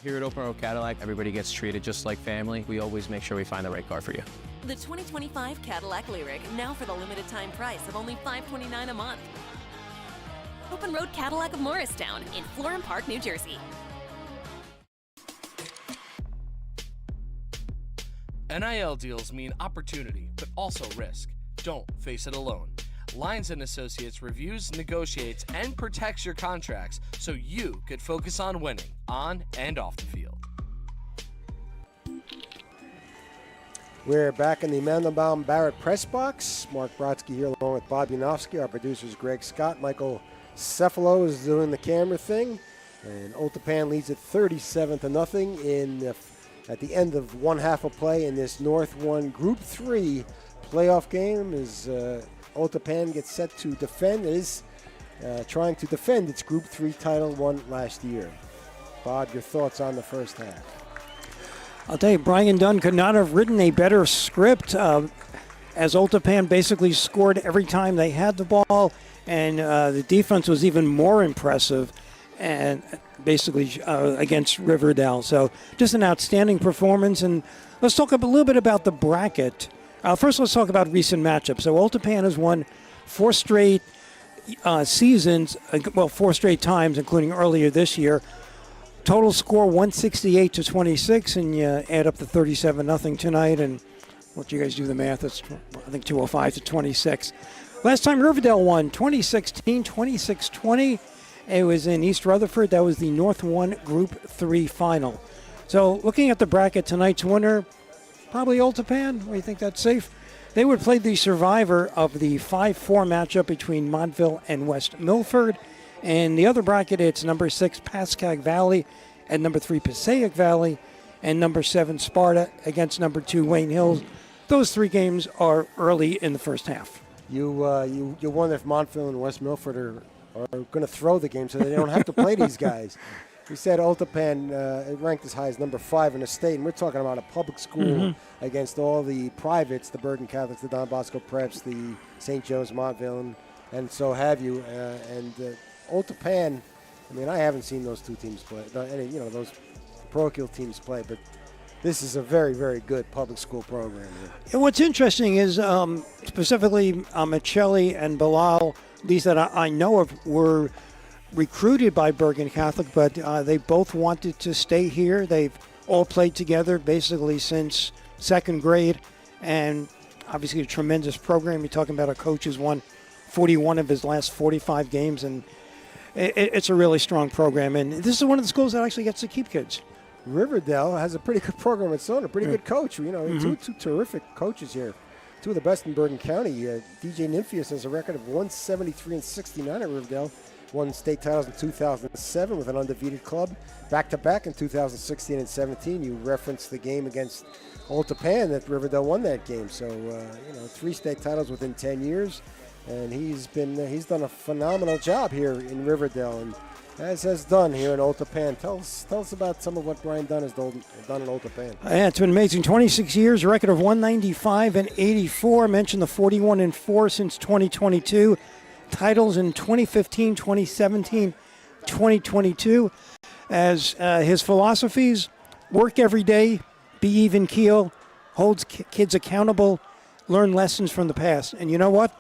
Here at Open Road Cadillac, everybody gets treated just like family. We always make sure we find the right car for you. The 2025 Cadillac Lyric, now for the limited time price of only $529 a month. Open Road Cadillac of Morristown in Florham Park, New Jersey. NIL deals mean opportunity, but also risk. Don't face it alone. Lyons & Associates reviews, negotiates, and protects your contracts so you could focus on winning on and off the field. We're back in the Mandelbaum Barrett press box. Mark Brodsky here along with Bob Yanofsky. Our producers Greg Scott. Michael Cefalo is doing the camera thing. And Otapan leads at 37-0 in at the end of one half of play in this North 1 Group 3 playoff game as Otapan gets set to defend. It is trying to defend its Group 3 title won last year. Bob, your thoughts on the first half? I'll tell you, Brian Dunn could not have written a better script as Otapan basically scored every time they had the ball, and the defense was even more impressive and basically against Riverdale. So just an outstanding performance. And let's talk a little bit about the bracket. First, let's talk about recent matchups. So Otapan has won 4 straight seasons, 4 straight times, including earlier this year. Total score 168-26, and you add up the 37-0 tonight, and let you guys do the math. It's, I think, 205-26. Last time Riverdale won, 2016, 26-20. It was in East Rutherford. That was the North 1 Group 3 final. So looking at the bracket, tonight's winner, probably Otapan. Do you think that's safe? They would play the survivor of the 5-4 matchup between Montville and West Milford. And the other bracket, it's number 6 Pascagoula Valley and number 3 Passaic Valley and number 7 Sparta against number 2 Wayne Hills. Those 3 games are early in the first half. You wonder if Montville and West Milford are are going to throw the game so they don't have to play these guys. We said Oltapan ranked as high as number 5 in the state, and we're talking about a public school against all the privates, the Bergen Catholics, the Don Bosco Preps, the St. Joe's Montville, and so have you. And Oltapan, I mean, I haven't seen those two teams play, those parochial teams play, but this is a very, very good public school program here. And what's interesting is specifically Michelli and Bilal, these that I know of, were recruited by Bergen Catholic, but they both wanted to stay here. They've all played together basically since second grade, and obviously a tremendous program. You're talking about a coach who's won 41 of his last 45 games, and it's a really strong program. And this is one of the schools that actually gets to keep kids. Riverdale has a pretty good program of its own, a pretty good coach. Two terrific coaches here. Two of the best in Bergen County. DJ Nymphius has a record of 173-69 at Riverdale. Won state titles in 2007 with an undefeated club. Back-to-back in 2016 and 17. You referenced the game against Oltapan that Riverdale won that game. So, 3 state titles within 10 years. And he's done a phenomenal job here in Riverdale, and as has done here in Oltapan. Tell us about some of what Brian Dunn has done in Oltapan. Yeah, it's been amazing. 26 years, a record of 195-84. I mentioned the 41-4 since 2022. Titles in 2015, 2017, 2022. As his philosophies: work every day, be even keel, holds kids accountable, learn lessons from the past. And you know what?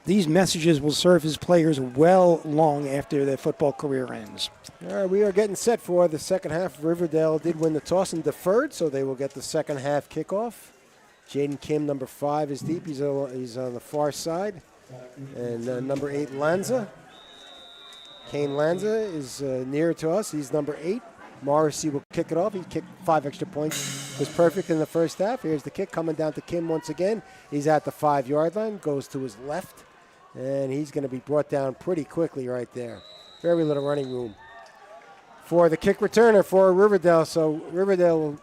These messages will serve his players well long after their football career ends. All right, we are getting set for the second half. Riverdale did win the toss and deferred, so they will get the second half kickoff. Jaden Kim, number 5, is deep. He's on the far side. And number 8, Lanza. Kane Lanza is near to us. He's number 8. Morrissey will kick it off. He kicked 5 extra points. Was perfect in the first half. Here's the kick coming down to Kim once again. He's at the 5-yard line, goes to his left. And he's going to be brought down pretty quickly right there. Very little running room for the kick returner for Riverdale. So Riverdale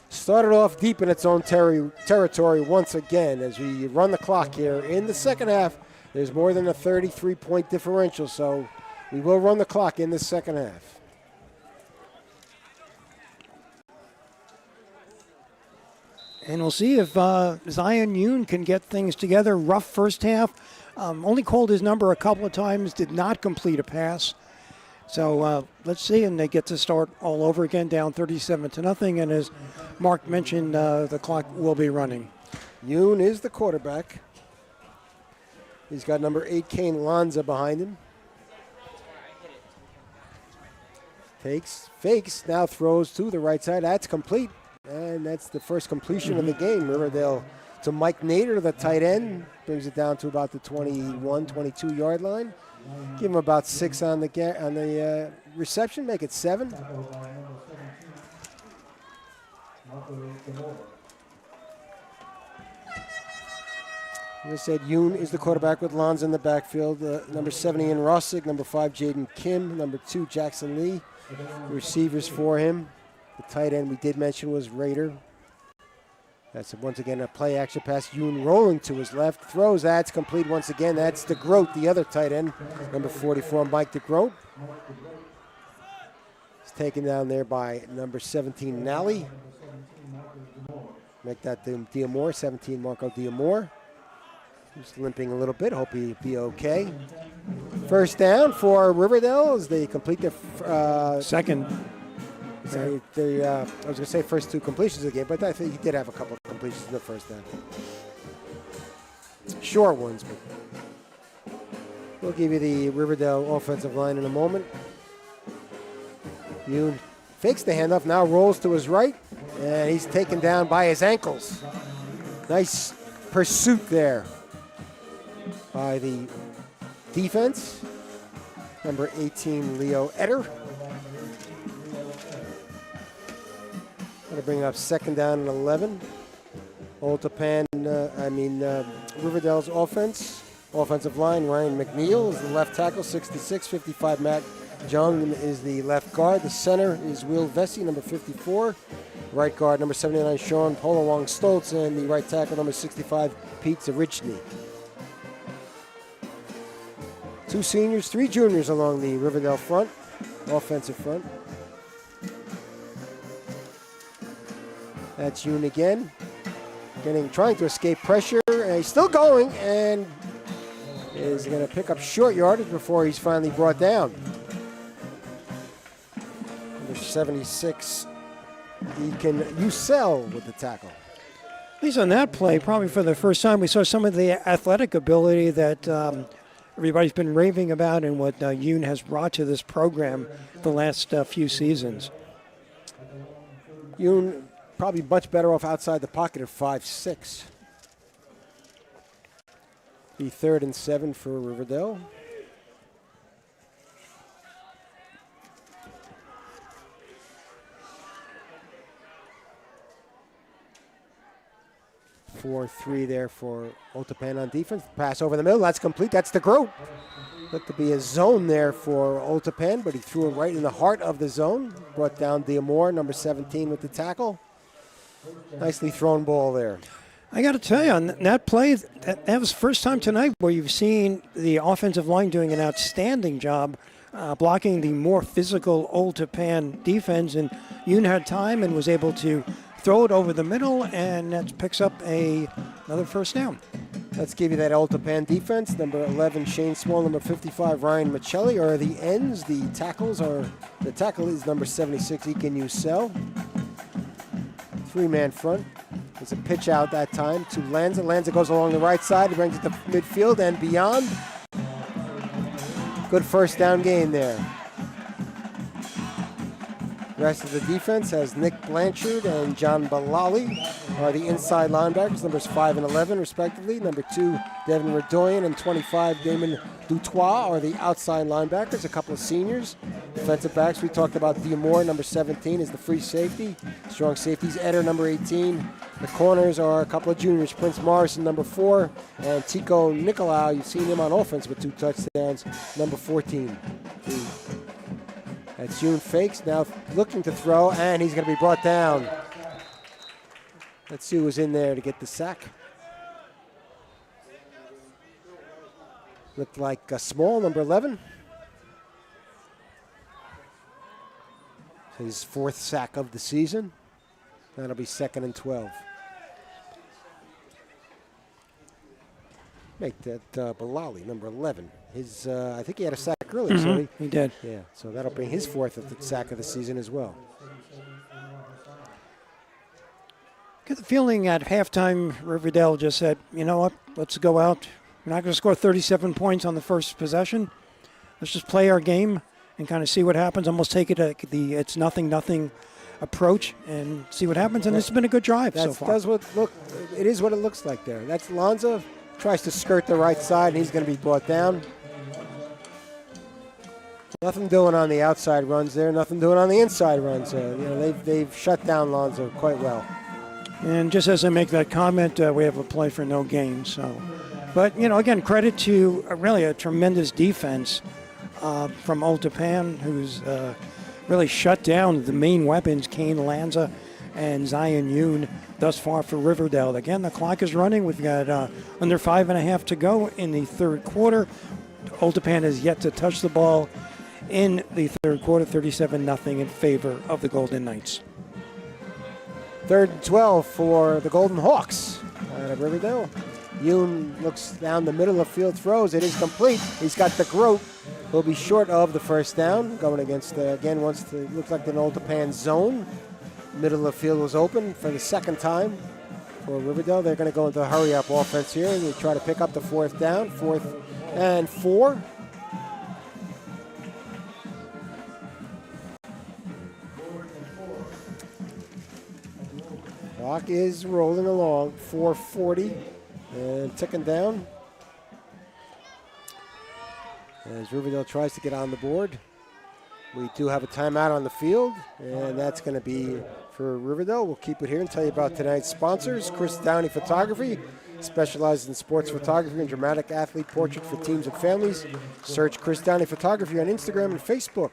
started off deep in its own territory once again as we run the clock here in the second half. There's more than a 33-point differential, so we will run the clock in the second half. And we'll see if Zion Yoon can get things together. Rough first half. Only called his number a couple of times, did not complete a pass. So let's see, and they get to start all over again, down 37-0. And as Mark mentioned, the clock will be running. Yoon is the quarterback. He's got number 8, Kane Lanza, behind him. Fakes, now throws to the right side. That's complete, and that's the first completion of the game. Riverdale to Mike Nader, the tight end, brings it down to about the 21, 22-yard line. Give him about 6 on the reception, make it 7. As I said, Yoon is the quarterback with Lanza in the backfield. Number 7, Ian Rossick. Number 5, Jaden Kim. Number 2, Jackson Lee. Receivers for him. The tight end we did mention was Rader. That's once again a play action pass. Yoon rolling to his left. Throws, that's complete once again. That's DeGroat, the other tight end. Number 44, Mike DeGroat. He's taken down there by number 17, Nally. Make that Diamore, 17, Marco Diamore. He's limping a little bit. Hope he'll be okay. First down for Riverdale as they complete their second. I was going to say first 2 completions of the game, but I think he did have a couple of completions in the first down. Short ones, but we'll give you the Riverdale offensive line in a moment. Yoon fakes the handoff, now rolls to his right, and he's taken down by his ankles. Nice pursuit there by the defense. Number 18, Leo Etter. Going to bring up second down and 11. Riverdale's offensive line, Ryan McNeil is the left tackle, 66, 55, Matt Jung is the left guard. The center is Will Vesey, number 54. Right guard, number 79, Sean Polowong Stoltz, and the right tackle, number 65, Pete Zarichny. 2 seniors, 3 juniors along the Riverdale front, offensive front. That's Yoon again, trying to escape pressure, and he's still going, and is going to pick up short yardage before he's finally brought down. Number 76, Yusel with the tackle. At least on that play, probably for the first time, we saw some of the athletic ability that everybody's been raving about and what Yoon has brought to this program the last few seasons. Yoon probably much better off outside the pocket at 5'6". Be 3rd and 7 for Riverdale. Four, 3 there for Oltapan on defense. Pass over the middle. That's complete. That's the Groot. Looked to be a zone there for Oltapan, but he threw it right in the heart of the zone. Brought down Diamore, number 17, with the tackle. Nicely thrown ball there. I got to tell you, on that play, that was the first time tonight where you've seen the offensive line doing an outstanding job blocking the more physical Oltapan defense. And Yoon had time and was able to throw it over the middle, and that picks up another first down. Let's give you that Oltapan defense. Number 11, Shane Small. Number 55, Ryan Michelli are the ends. The tackle is number 76, Ekin Yusel. 3-man front. It's a pitch out that time to Lanza. Lanza goes along the right side. He brings it to midfield and beyond. Good first down gain there. Rest of the defense has Nick Blanchard and John Balali are the inside linebackers, numbers 5 and 11 respectively. Number 2, Devin Redoyan, and 25, Damon Dutois are the outside linebackers, a couple of seniors. Defensive backs, we talked about Diamore, number 17, is the free safety. Strong safeties, Eder, number 18. The corners are a couple of juniors, Prince Morrison, number 4, and Tico Nicolau. You've seen him on offense with 2 touchdowns, number 14. That's Yoon fakes, now looking to throw, and he's going to be brought down. Let's see who was in there to get the sack. Looked like Small, number 11. His 4th sack of the season. That'll be 2nd and 12. Make that Balali, number 11. His, I think he had a sack earlier. Mm-hmm. So he did. Yeah, so that'll bring his 4th sack of the season as well. Get the feeling at halftime, Riverdale just said, you know what, let's go out. We're not going to score 37 points on the first possession. Let's just play our game and kind of see what happens. Almost take it it's nothing approach and see what happens. And it's been a good drive so far. It is what it looks like there. That's Lanza. Tries to skirt the right side, and he's going to be brought down. Nothing doing on the outside runs there. Nothing doing on the inside runs. They've shut down Lanza quite well. And just as I make that comment, we have a play for no gain. So, but again, credit to really a tremendous defense from Oltapan, who's really shut down the main weapons, Kane Lanza and Zion Yoon, thus far for Riverdale. Again, the clock is running. We've got under 5.5 to go in the 3rd quarter. Oltapan has yet to touch the ball in the 3rd quarter, 37-0 in favor of the Golden Knights. 3rd and 12 for the Golden Hawks out of Riverdale. Yoon looks down the middle of field, throws. It is complete. He's got the Groot. He'll be short of the first down. Going against, looks like the Oltapan zone. Middle of the field was open for the 2nd time for Riverdale. They're going to go into a hurry-up offense here. They try to pick up the 4th down, 4th and 4. Clock is rolling along, 4:40 and ticking down. As Riverdale tries to get on the board. We do have a timeout on the field, and that's going to be for Riverdale. We'll keep it here and tell you about tonight's sponsors. Chris Downey Photography specializes in sports photography and dramatic athlete portraits for teams and families. Search Chris Downey Photography on Instagram and Facebook.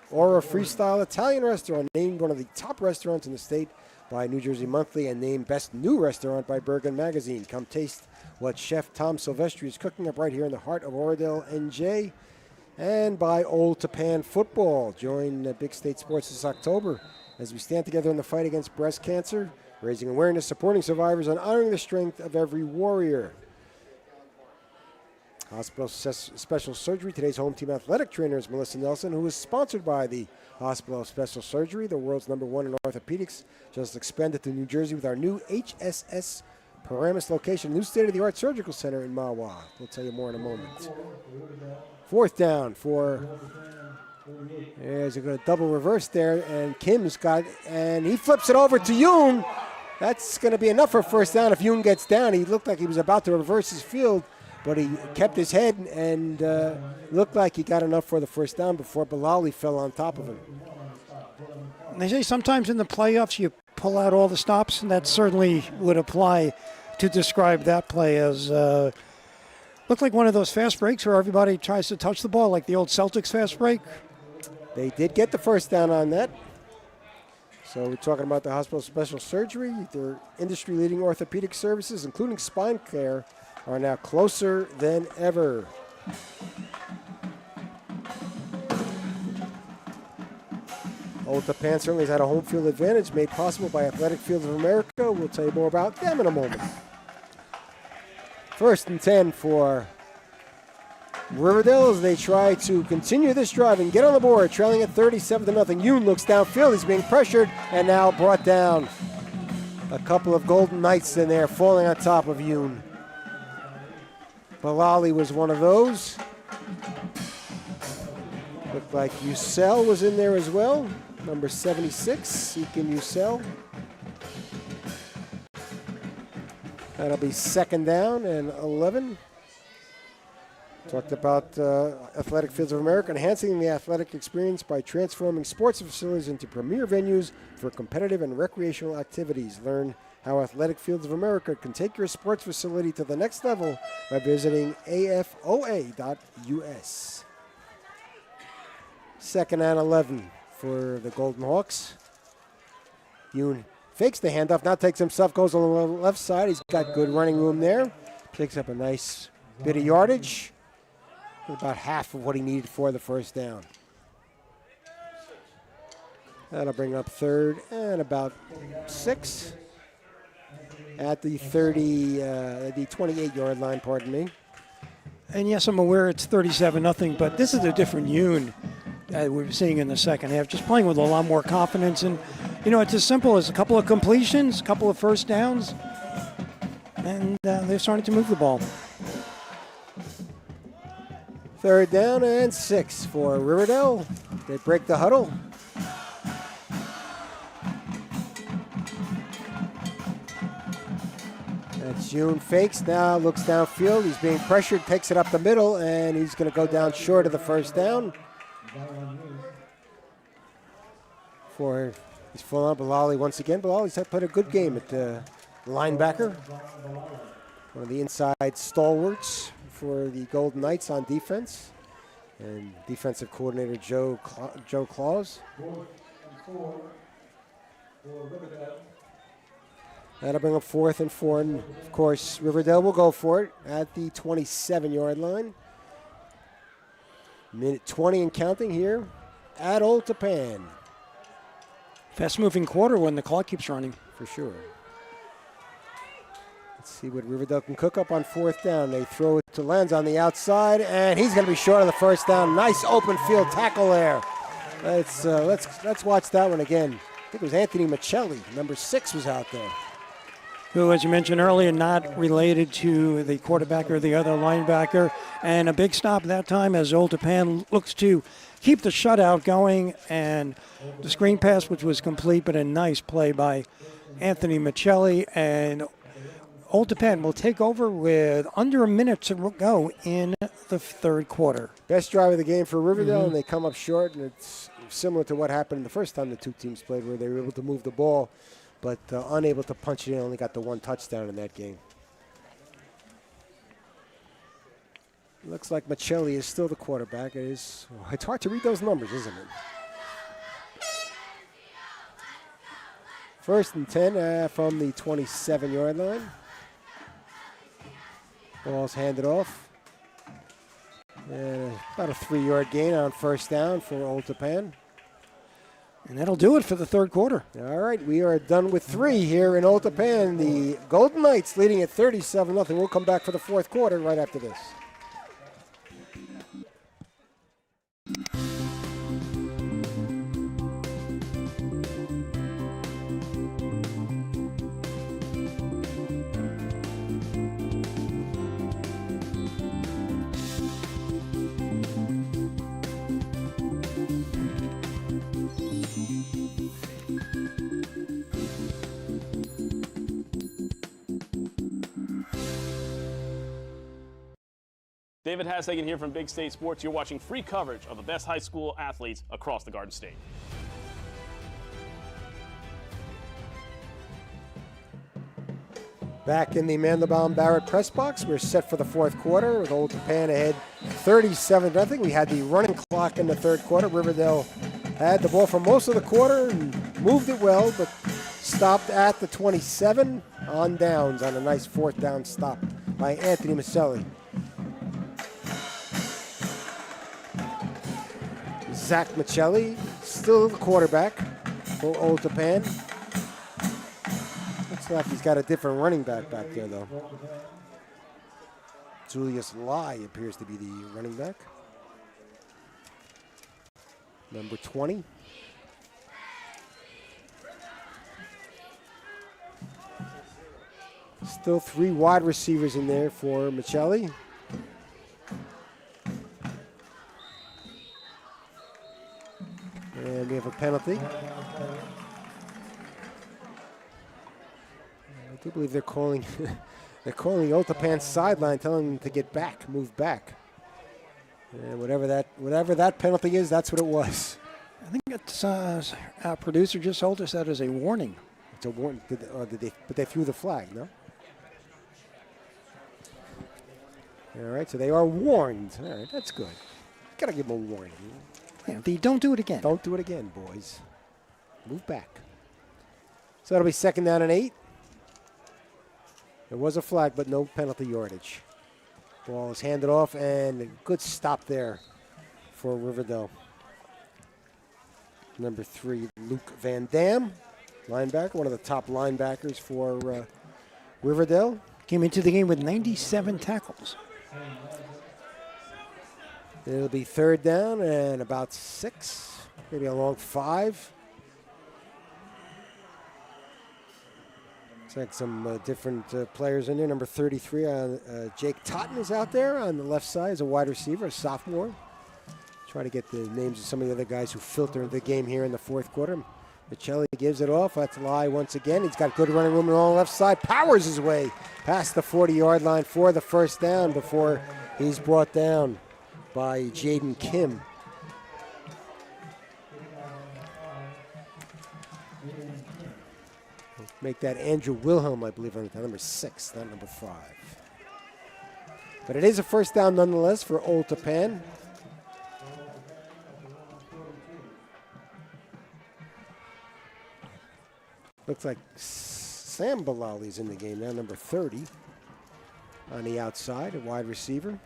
Aura Freestyle Italian Restaurant, named one of the top restaurants in the state by New Jersey Monthly and named Best New Restaurant by Bergen Magazine. Come taste what Chef Tom Silvestri is cooking up right here in the heart of Oradell, NJ. and by Old Tappan Football. Join Big State Sports this October as we stand together in the fight against breast cancer, raising awareness, supporting survivors, and honoring the strength of every warrior. Hospital Special Surgery. Today's home team athletic trainer is Melissa Nelson, who is sponsored by the Hospital of Special Surgery, the world's #1 in orthopedics. Just expanded to New Jersey with our new HSS Paramus location, new state-of-the-art surgical center in Mahwah. We'll tell you more in a moment. 4th down for, there's a double reverse there, and Kim's got, and he flips it over to Yoon. That's going to be enough for a 1st down if Yoon gets down. He looked like he was about to reverse his field, but he kept his head and looked like he got enough for the 1st down before Bilali fell on top of him. They say sometimes in the playoffs you pull out all the stops, and that certainly would apply to describe that play as looked like one of those fast breaks where everybody tries to touch the ball like the old Celtics fast break. They did get the 1st down on that. So we're talking about the Hospital Special Surgery. Their industry-leading orthopedic services, including spine care, are now closer than ever. Old Tappan certainly has had a home field advantage made possible by Athletic Fields of America. We'll tell you more about them in a moment. 1st and 10 for Riverdale as they try to continue this drive and get on the board, trailing at 37-0. Yoon looks downfield. He's being pressured and now brought down. A couple of Golden Knights in there falling on top of Yoon. Bilali was one of those. Looked like Usel was in there as well. Number 76, Seekin Usel. That'll be 2nd down and 11. Talked about Athletic Fields of America, enhancing the athletic experience by transforming sports facilities into premier venues for competitive and recreational activities. Learn how Athletic Fields of America can take your sports facility to the next level by visiting afoa.us. 2nd and 11 for the Golden Hawks. Yoon fakes the handoff, now takes himself, goes on the left side. He's got good running room there. Picks up a nice bit of yardage. About half of what he needed for the 1st down. That'll bring up 3rd and about 6 at the 28-yard line, pardon me. And yes, I'm aware it's 37-0, but this is a different Yoon that we're seeing in the 2nd half, just playing with a lot more confidence. And, you know, it's as simple as a couple of completions, a couple of 1st downs, and they're starting to move the ball. 3rd down and 6 for Riverdale. They break the huddle. That's Yoon fakes now, looks downfield. He's being pressured, takes it up the middle, and he's going to go down short of the 1st down. He's full on Bilali once again. Bilali's played a good game at the linebacker. One of the inside stalwarts for the Golden Knights on defense. And defensive coordinator Joe Claus. That'll bring up 4th and 4. And of course, Riverdale will go for it at the 27-yard line. Minute 20 and counting here at Old Tappan. Fast-moving quarter when the clock keeps running. For sure. Let's see what Riverdale can cook up on 4th down. They throw it to Lenz on the outside, and he's going to be short of the 1st down. Nice open field tackle there. Let's watch that one again. I think it was Anthony Michelli. Number 6 was out there. Who, as you mentioned earlier, not related to the quarterback or the other linebacker. And a big stop that time as Old Tappan looks to keep the shutout going. And the screen pass, which was complete, but a nice play by Anthony Michelli. And Old Tappan will take over with under a minute to go in the 3rd quarter. Best drive of the game for Riverdale, and they come up short. And it's similar to what happened the first time the two teams played, where they were able to move the ball, but unable to punch it in. Only got the 1 touchdown in that game. Looks like Michelli is still the quarterback. It's hard to read those numbers, isn't it? 1st and 10 from the 27-yard line. Ball's handed off. And about a 3-yard gain on first down for Old Tappan. And that'll do it for the third quarter. All right, we are done with 3 here in Old Tappan. The Golden Knights leading at 37-0. We'll come back for the fourth quarter right after this. David Hassagen here from Big State Sports. You're watching free coverage of the best high school athletes across the Garden State. Back in the Mandelbaum Barrett press box, we're set for the fourth quarter with Old Tappan ahead 37-0. We had the running clock in the third quarter. Riverdale had the ball for most of the quarter and moved it well, but stopped at the 27 on downs on a nice fourth down stop by Anthony Maselli. Zach Michelli, still the quarterback for Old Tappan. Looks like he's got a different running back there, though. Julius Lai appears to be the running back. Number 20. Still 3 wide receivers in there for Michelli. And we have a penalty. I do believe they're calling the Old Tappan sideline, telling them to get back, move back. And whatever that penalty is, that's what it was. I think it's our producer just told us that as a warning. It's a warning, but they threw the flag, no? All right, so they are warned. All right, that's good. Gotta give them a warning. Yeah, don't do it again. Don't do it again, boys. Move back. So that'll be second down and 8. There was a flag, but no penalty yardage. Ball is handed off, and a good stop there for Riverdale. Number 3, Luke Van Dam, linebacker, one of the top linebackers for Riverdale. Came into the game with 97 tackles. It'll be third down and about 6, maybe a long 5. Looks like some different players in there. Number 33, Jake Totten is out there on the left side as a wide receiver, a sophomore. Try to get the names of some of the other guys who filter the game here in the fourth quarter. Michelli gives it off. That's Lai once again. He's got good running room on the left side. Powers his way past the 40-yard line for the first down before he's brought down by Jaden Kim. Make that Andrew Wilhelm, I believe, on number 6, not number 5. But it is a first down nonetheless for Old Tappan. Looks like Sam Bilali's in the game now, number 30 on the outside, a wide receiver.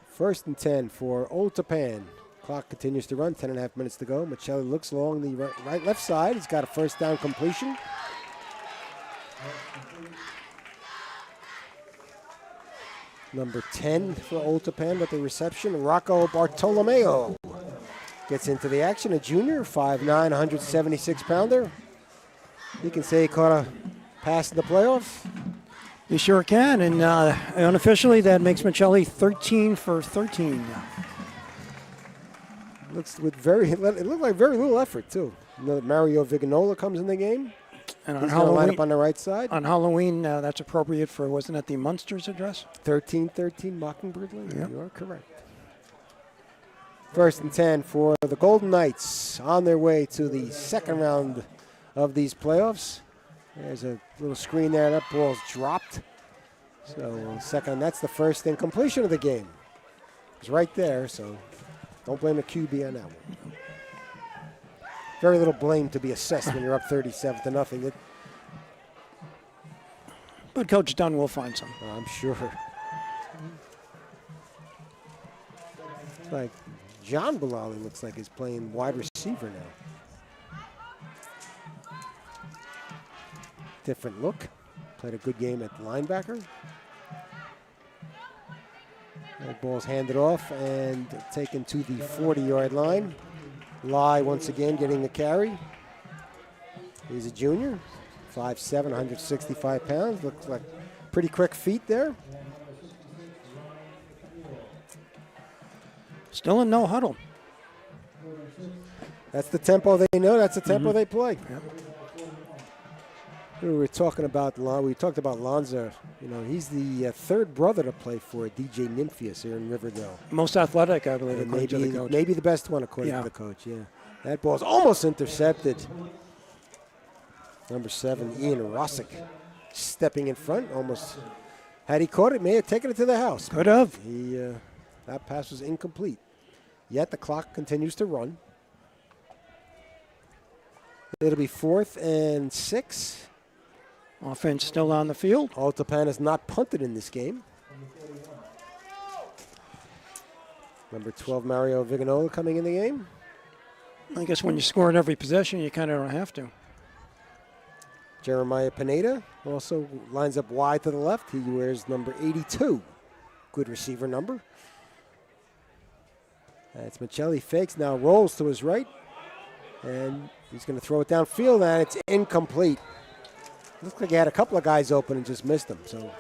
First and 10 for Old Tappan. Clock continues to run, 10.5 minutes to go. Michelli looks along the left side. He's got a first down completion. Number 10 for Old Tappan with the reception. Rocco Bartolomeo gets into the action. A junior, 5'9", 176-pounder. You can say he caught a pass in the playoffs. You sure can, and unofficially that makes Michelli 13 for 13. It looked like very little effort too. Mario Viganola comes in the game. And on He's going to line up on the right side. On Halloween, that's appropriate for, wasn't it the Munsters address? 1313 Mockingbird Lane. Yep. You are correct. First and 10 for the Golden Knights on their way to the second round of these playoffs. There's a little screen there. That ball's dropped. So second, that's the first incompletion of the game. It's right there, so don't blame the QB on that one. Very little blame to be assessed when you're up 37-0. But Coach Dunn will find some. I'm sure. Like John Bilali looks like he's playing wide receiver now. Different look. Played a good game at linebacker. That ball's handed off and taken to the 40-yard line. Lai once again getting the carry. He's a junior, 5'7", 165 pounds. Looks like pretty quick feet there. Still in no huddle. That's the tempo they know. That's the tempo they play. Yep. We talked about Lonzo. You know, he's the third brother to play for DJ Nymphius here in Riverdale. Most athletic, I believe, according to the coach. Maybe the best one, according to the coach, yeah. That ball's almost intercepted. Number 7, Ian Rossick, stepping in front. Almost, had he caught it, may have taken it to the house. Could have. That pass was incomplete. Yet the clock continues to run. It'll be 4th and 6. Offense still on the field. Tappan has not punted in this game. Number 12, Mario Viganola coming in the game. I guess when you score in every possession, you kind of don't have to. Jeremiah Pineda also lines up wide to the left. He wears number 82. Good receiver number. That's Michelli fakes, now rolls to his right. And he's going to throw it downfield, and it's incomplete. Looks like he had a couple of guys open and just missed them. So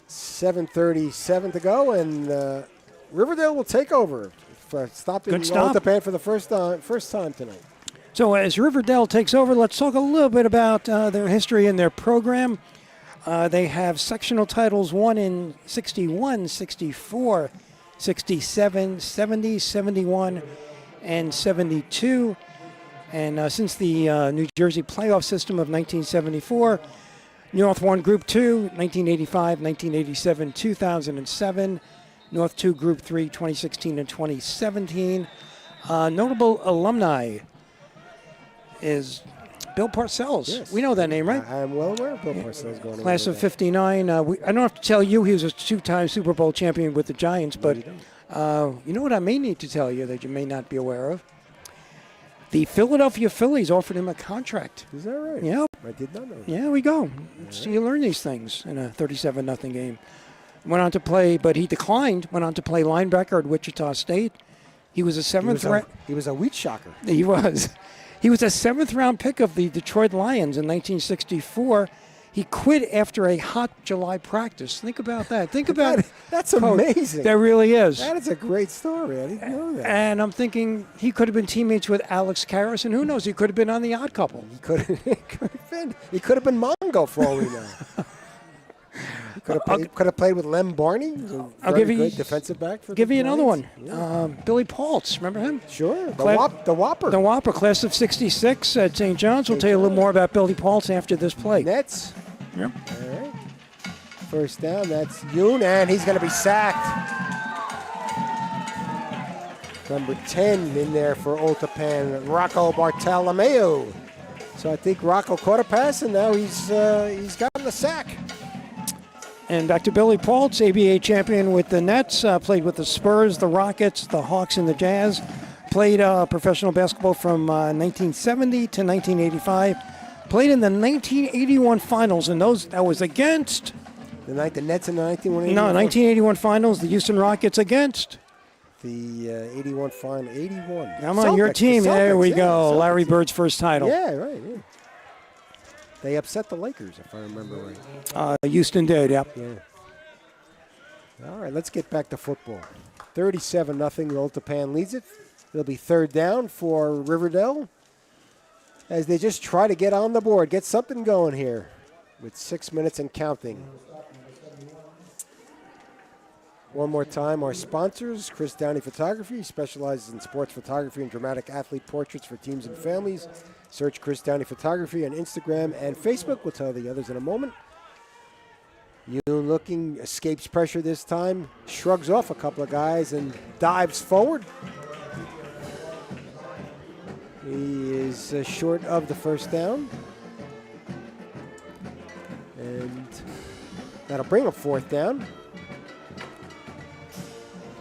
7:37 to go, and Riverdale will take over for stopping Tappan for the first time tonight. So as Riverdale takes over, let's talk a little bit about their history and their program. They have sectional titles won in 61, 64, 67, 70, 71, and 72. And since the New Jersey playoff system of 1974, North won Group 2, 1985, 1987, 2007. North 2, Group 3, 2016 and 2017. Notable alumni is Bill Parcells. Yes. We know that name, right? I am well aware of Bill Parcells going on. Class of 59. I don't have to tell you he was a 2-time Super Bowl champion with the Giants, but you know what I may need to tell you that you may not be aware of? The Philadelphia Phillies offered him a contract. Is that right? Yep. I did not know that. Yeah, we go. So you learn these things in a 37-0 game. Went on to play, but he declined. Went on to play linebacker at Wichita State. He was a seventh round. He was a wheat shocker. He was. He was a 7th-round pick of the Detroit Lions in 1964. He quit after a hot July practice. Think about that. Think about it. That's amazing. That really is. That is a great story. I didn't know that. And I'm thinking he could have been teammates with Alex Karras, and who knows, he could have been on The Odd Couple. He could have been Mongo for all we know. Could have played with Lem Barney. I'll give you good defensive back. Give you another one. Yeah. Billy Paltz, remember him? Sure. The Whopper. The Whopper, class of 66 at St. John's. We'll tell you a little more about Billy Paltz after this play. Nets. Yep. All right. First down, that's Yoon, and he's going to be sacked. Number 10 in there for Tappan, Rocco Bartolomeo. So I think Rocco caught a pass, and now he's gotten the sack. And back to Billy Paltz, ABA champion with the Nets, played with the Spurs, the Rockets, the Hawks, and the Jazz. Played professional basketball from 1970 to 1985. Played in the 1981 finals, and that was against... The Nets in the 1981? No, 1981 finals, the Houston Rockets against... The 81 final, 81. I'm on your team. There we go. Larry Bird's first title. Yeah, right. Yeah. They upset the Lakers, if I remember right. Houston did, yep. Yeah. All right, let's get back to football. 37-0, Tappan leads it. It'll be 3rd down for Riverdale as they just try to get on the board, get something going here with 6 minutes and counting. One more time, our sponsors, Chris Downey Photography, specializes in sports photography and dramatic athlete portraits for teams and families. Search Chris Downey Photography on Instagram and Facebook. We'll tell the others in a moment. Yoon looking, escapes pressure this time, shrugs off a couple of guys and dives forward. He is short of the first down. That'll bring up 4th down.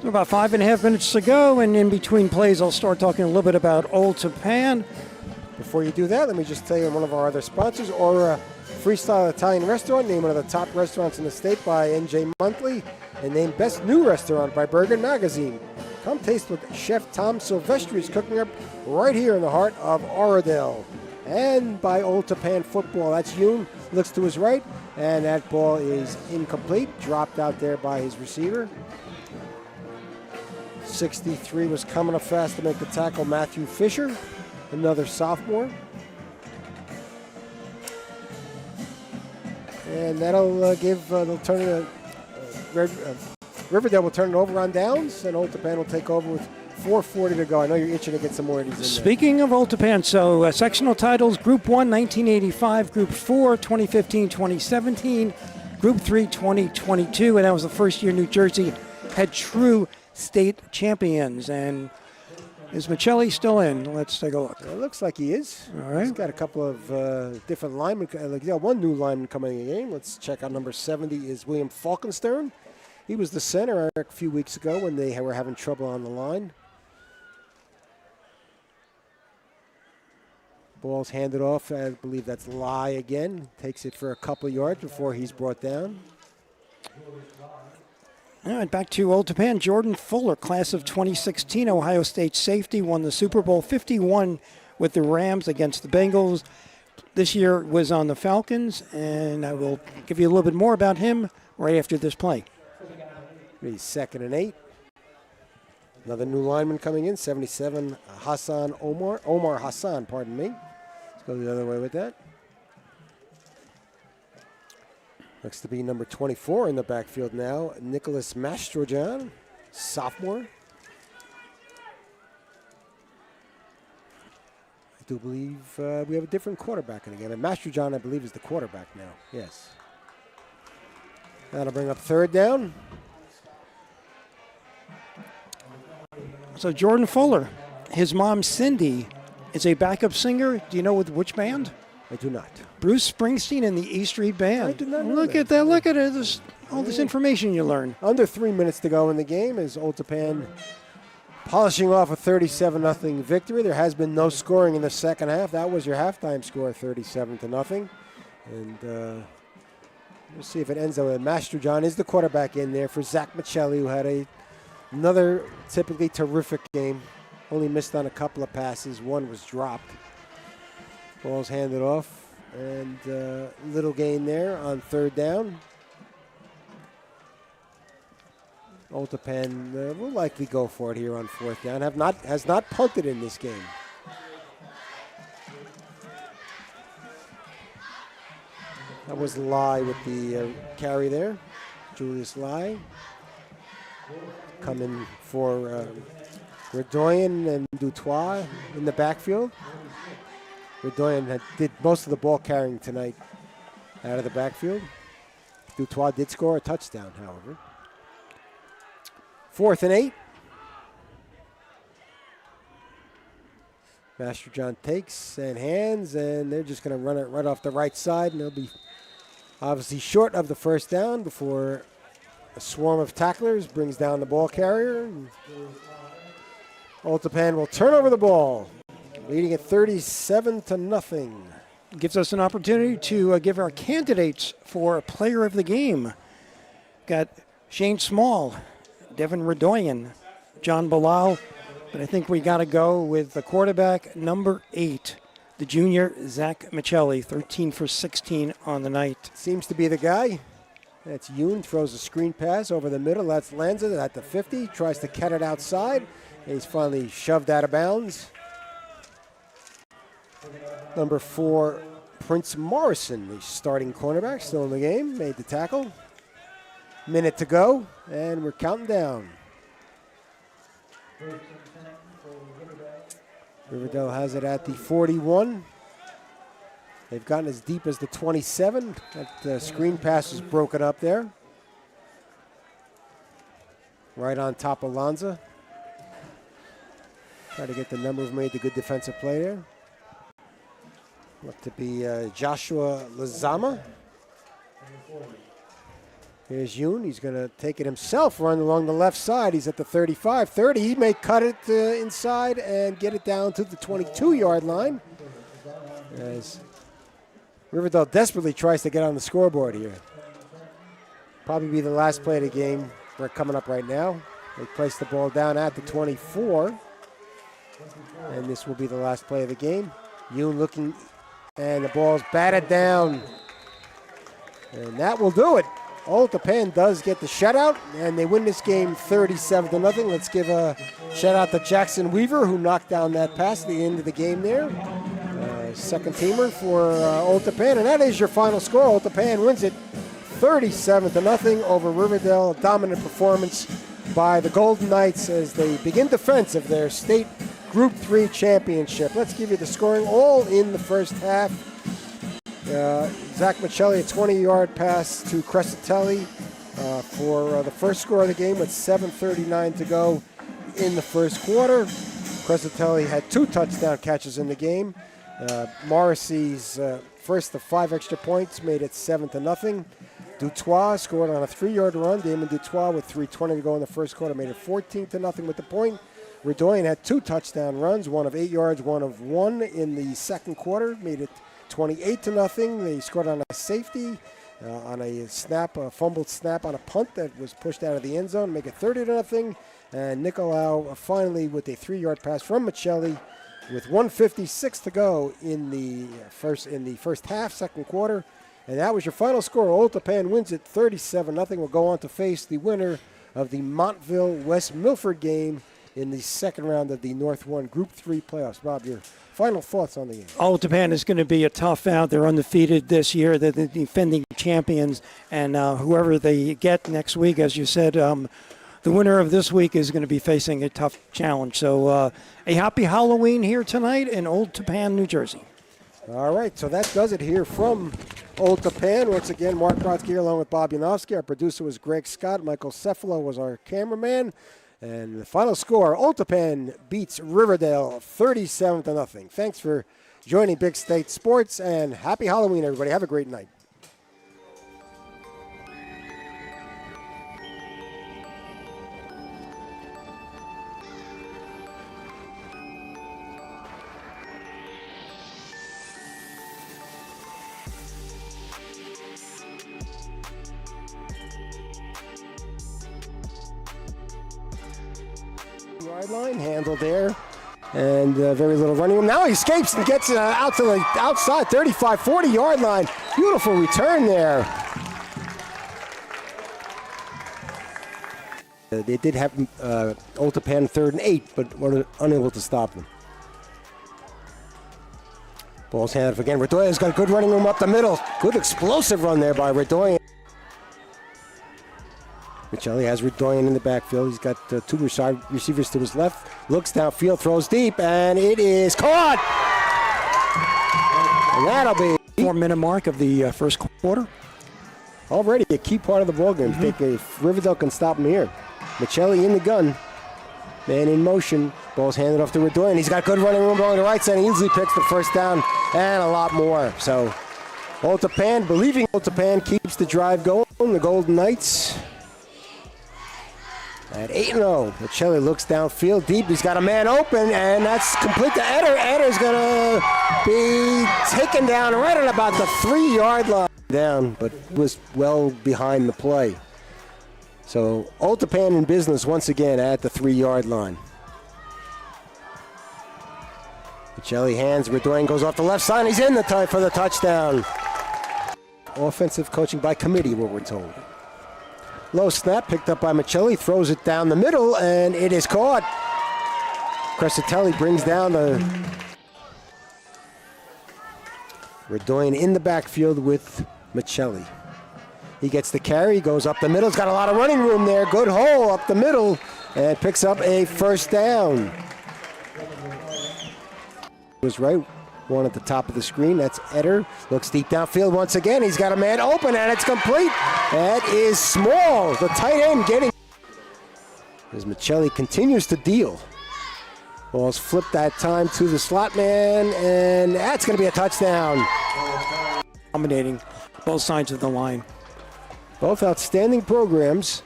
About 5.5 minutes to go, and in between plays, I'll start talking a little bit about Old Tappan. Before you do that, let me just tell you one of our other sponsors, Aura Freestyle Italian Restaurant, named one of the top restaurants in the state by NJ Monthly, and named Best New Restaurant by Burger Magazine. Come taste what Chef Tom Silvestri is cooking up right here in the heart of Oradell. And by Old Tappan Football. That's Yoon, looks to his right, and that ball is incomplete, dropped out there by his receiver. 63 was coming up fast to make the tackle, Matthew Fisher, another sophomore. And that'll they'll turn it, Riverdale will turn it over on downs, and Old Tappan will take over with 4:40 to go. I know you're itching to get some more of these in there. Speaking of Old Tappan, so sectional titles, Group 1, 1985, Group 4, 2015, 2017, Group 3, 2022, and that was the first year New Jersey had true state champions. And is Michelli still in? Let's take a look. It looks like he is. All right. He's got a couple of different linemen. One new lineman coming in the game. Let's check out number 70 is William Falkenstern. He was the center a few weeks ago when they were having trouble on the line. Ball's handed off. I believe that's Lai again. Takes it for a couple of yards before he's brought down. All right, back to Old Tappan. Jordan Fuller, class of 2016, Ohio State safety, won the Super Bowl 51 with the Rams against the Bengals. This year was on the Falcons, and I will give you a little bit more about him right after this play. He's 2nd and 8. Another new lineman coming in, 77, Omar Hassan, pardon me. Let's go the other way with that. Looks to be number 24 in the backfield now, Nicholas Mastrojan, sophomore. I do believe we have a different quarterback in again. And Mastrojan, I believe, is the quarterback now. Yes. That'll bring up 3rd down. So Jordan Fuller, his mom Cindy is a backup singer. Do you know with which band? I do not. Bruce Springsteen and the E Street Band. I did not know Look at that. Look at it. All this information you learn. Under 3 minutes to go in the game as Old Tappan polishing off a 37-0 victory. There has been no scoring in the second half. That was your halftime score, 37-0. And we'll see if it ends up. Master John is the quarterback in there for Zach Michelli, who had another typically terrific game. Only missed on a couple of passes. One was dropped. Ball's handed off, and little gain there on 3rd down. Old Tappan will likely go for it here on 4th down. Has not punted in this game. That was Lai with the carry there. Julius Lai. Coming for Redoyen and Dutois in the backfield. Redoyen did most of the ball carrying tonight out of the backfield. Dutois did score a touchdown, however. 4th and 8. Master John takes and hands, and they're just going to run it right off the right side, and they'll be obviously short of the 1st down before a swarm of tacklers brings down the ball carrier. Old Tappan will turn over the ball, leading at 37-0. Gives us an opportunity to give our candidates for player of the game. Got Shane Small, Devin Redoyen, John Bilal, but I think we got to go with the quarterback, number 8, the junior Zach Michelli, 13 for 16 on the night. Seems to be the guy. That's Yoon, throws a screen pass over the middle. That's Lanza at the 50, tries to cut it outside. He's finally shoved out of bounds. Number 4, Prince Morrison, the starting cornerback, still in the game, made the tackle. Minute to go, and we're counting down. Riverdale has it at the 41. They've gotten as deep as the 27. That screen pass is broken up there. Right on top of Lanza. Try to get the number who made the good defensive play there. Look to be Joshua Lazama. Here's Yoon. He's going to take it himself, run along the left side. He's at the 35, 30. He may cut it inside and get it down to the 22-yard line as Riverdale desperately tries to get on the scoreboard here. Probably be the last play of the game. We're coming up right now. They place the ball down at the 24. And this will be the last play of the game. Yoon looking, and the ball's batted down. And that will do it. Old Tappan does get the shutout, and they win this game 37-0. Let's give a shout out to Jackson Weaver, who knocked down that pass at the end of the game there. Second teamer for Old Tappan, and that is your final score. Old Tappan wins it 37-0 over Riverdale. A dominant performance by the Golden Knights as they begin defense of their state Group 3 championship. Let's give you the scoring all in the first half. Zach Michelli, a 20-yard pass to Crescitelli for the first score of the game with 7:39 to go in the first quarter. Crescitelli had 2 touchdown catches in the game. Morrissey's first of 5 extra points made it 7-0. Dutois scored on a 3-yard run. Damon Dutois with 3:20 to go in the first quarter made it 14-0 with the point. Redoyan had 2 touchdown runs, one of 8 yards, one of 1 in the second quarter, made it 28-0. They scored on a safety, on a snap, a fumbled snap on a punt that was pushed out of the end zone, make it 30-0. And Nicolau finally with a 3-yard pass from Michelli with 1:56 to go in the first half, second quarter. And that was your final score. Old Tappan wins it 37-0. We'll go on to face the winner of the Montville-West Milford game in the second round of the North 1 Group 3 playoffs. Bob, your final thoughts on the game? Old Tappan is going to be a tough out. They're undefeated this year. They're the defending champions. And whoever they get next week, as you said, the winner of this week is going to be facing a tough challenge. So a happy Halloween here tonight in Old Tappan, New Jersey. All right, so that does it here from Old Tappan. Once again, Mark Brodsky here along with Bob Yanofsky. Our producer was Greg Scott. Michael Cefalo was our cameraman. And the final score, Old Tappan beats Riverdale 37-0. Thanks for joining Big State Sports, and happy Halloween, everybody. Have a great night. Line handled there, and very little running room. Now he escapes and gets out to the outside 35, 40-yard line. Beautiful return there. They did have Old Tappan 3rd and 8, but were unable to stop them. Ball's handed off again. Redoyan's got a good running room up the middle. Good explosive run there by Redoyan. Michelli has Redoyan in the backfield. He's got 2 receivers to his left. Looks downfield, throws deep, and it is caught. And that'll be 4-minute mark of the first quarter. Already a key part of the ballgame. Think if Riverdale can stop him here. Michelli in the gun. Man in motion. Ball's handed off to Redoyan. He's got good running room along the right side. He easily picks the first down and a lot more. So Old Tappan, believing Old Tappan keeps the drive going. The Golden Knights at 8-0, Michelli looks downfield deep. He's got a man open, and that's complete to Eder. Eder's going to be taken down right at about the 3-yard line. Down, but was well behind the play. So Old Tappan in business once again at the 3-yard line. Michelli hands. Redoyan goes off the left side. He's in the time for the touchdown. Offensive coaching by committee, what we're told. Low snap picked up by Michelli, throws it down the middle, and it is caught. Crescitelli brings down the Redoyan in the backfield with Michelli. He gets the carry, goes up the middle. He's got a lot of running room there. Good hole up the middle, and picks up a first down. Was right. One at the top of the screen. That's Eder. Looks deep downfield once again. He's got a man open, and it's complete. That is Small, the tight end, getting. As Michelli continues to deal. Ball's flipped that time to the slot man, and that's going to be a touchdown. Dominating both sides of the line. Both outstanding programs.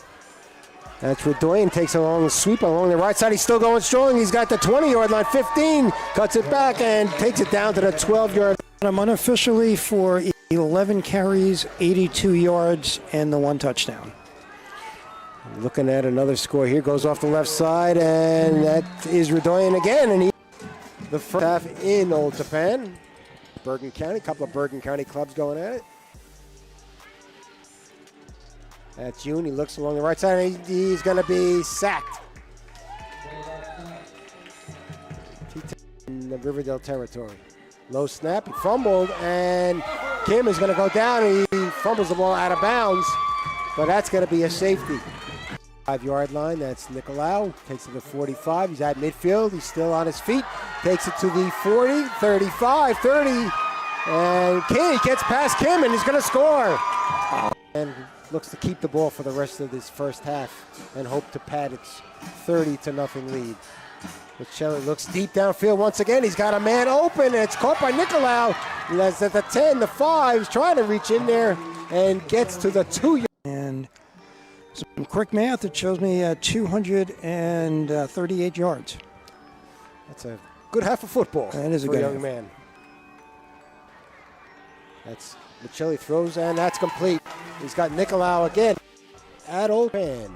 That's Redoyan, takes a long sweep along the right side. He's still going strong. He's got the 20-yard line, 15, cuts it back and takes it down to the 12-yard. I'm unofficially for 11 carries, 82 yards, and the 1 touchdown. Looking at another score here, goes off the left side, and that is Redoyan again. And the first half in Old Tappan, Bergen County, a couple of Bergen County clubs going at it. That's June. He looks along the right side, and he's going to be sacked. In the Riverdale territory. Low snap, he fumbled, and Kim is going to go down. He fumbles the ball out of bounds, but that's going to be a safety. 5-yard line, that's Nicolau. Takes it to 45. He's at midfield. He's still on his feet. Takes it to the 40, 35, 30. And Kim, he gets past Kim, and he's going to score. And looks to keep the ball for the rest of this first half and hope to pad its 30-0 lead. Michelli looks deep downfield once again. He's got a man open, and it's caught by Nicolau. That's at the 10, the 5. He's trying to reach in there and gets to the 2. And some quick math, it shows me 238 yards. That's a good half of football. That is a for good young half. man. That's Michelli throws, and that's complete. He's got Nicolau again at Old Pan.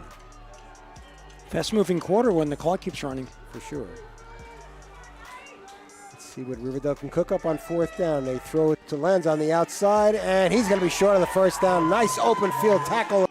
Fast-moving quarter when the clock keeps running. For sure. Let's see what Riverdale can cook up on 4th down. They throw it to Lenz on the outside, and he's going to be short on the first down. Nice open field tackle.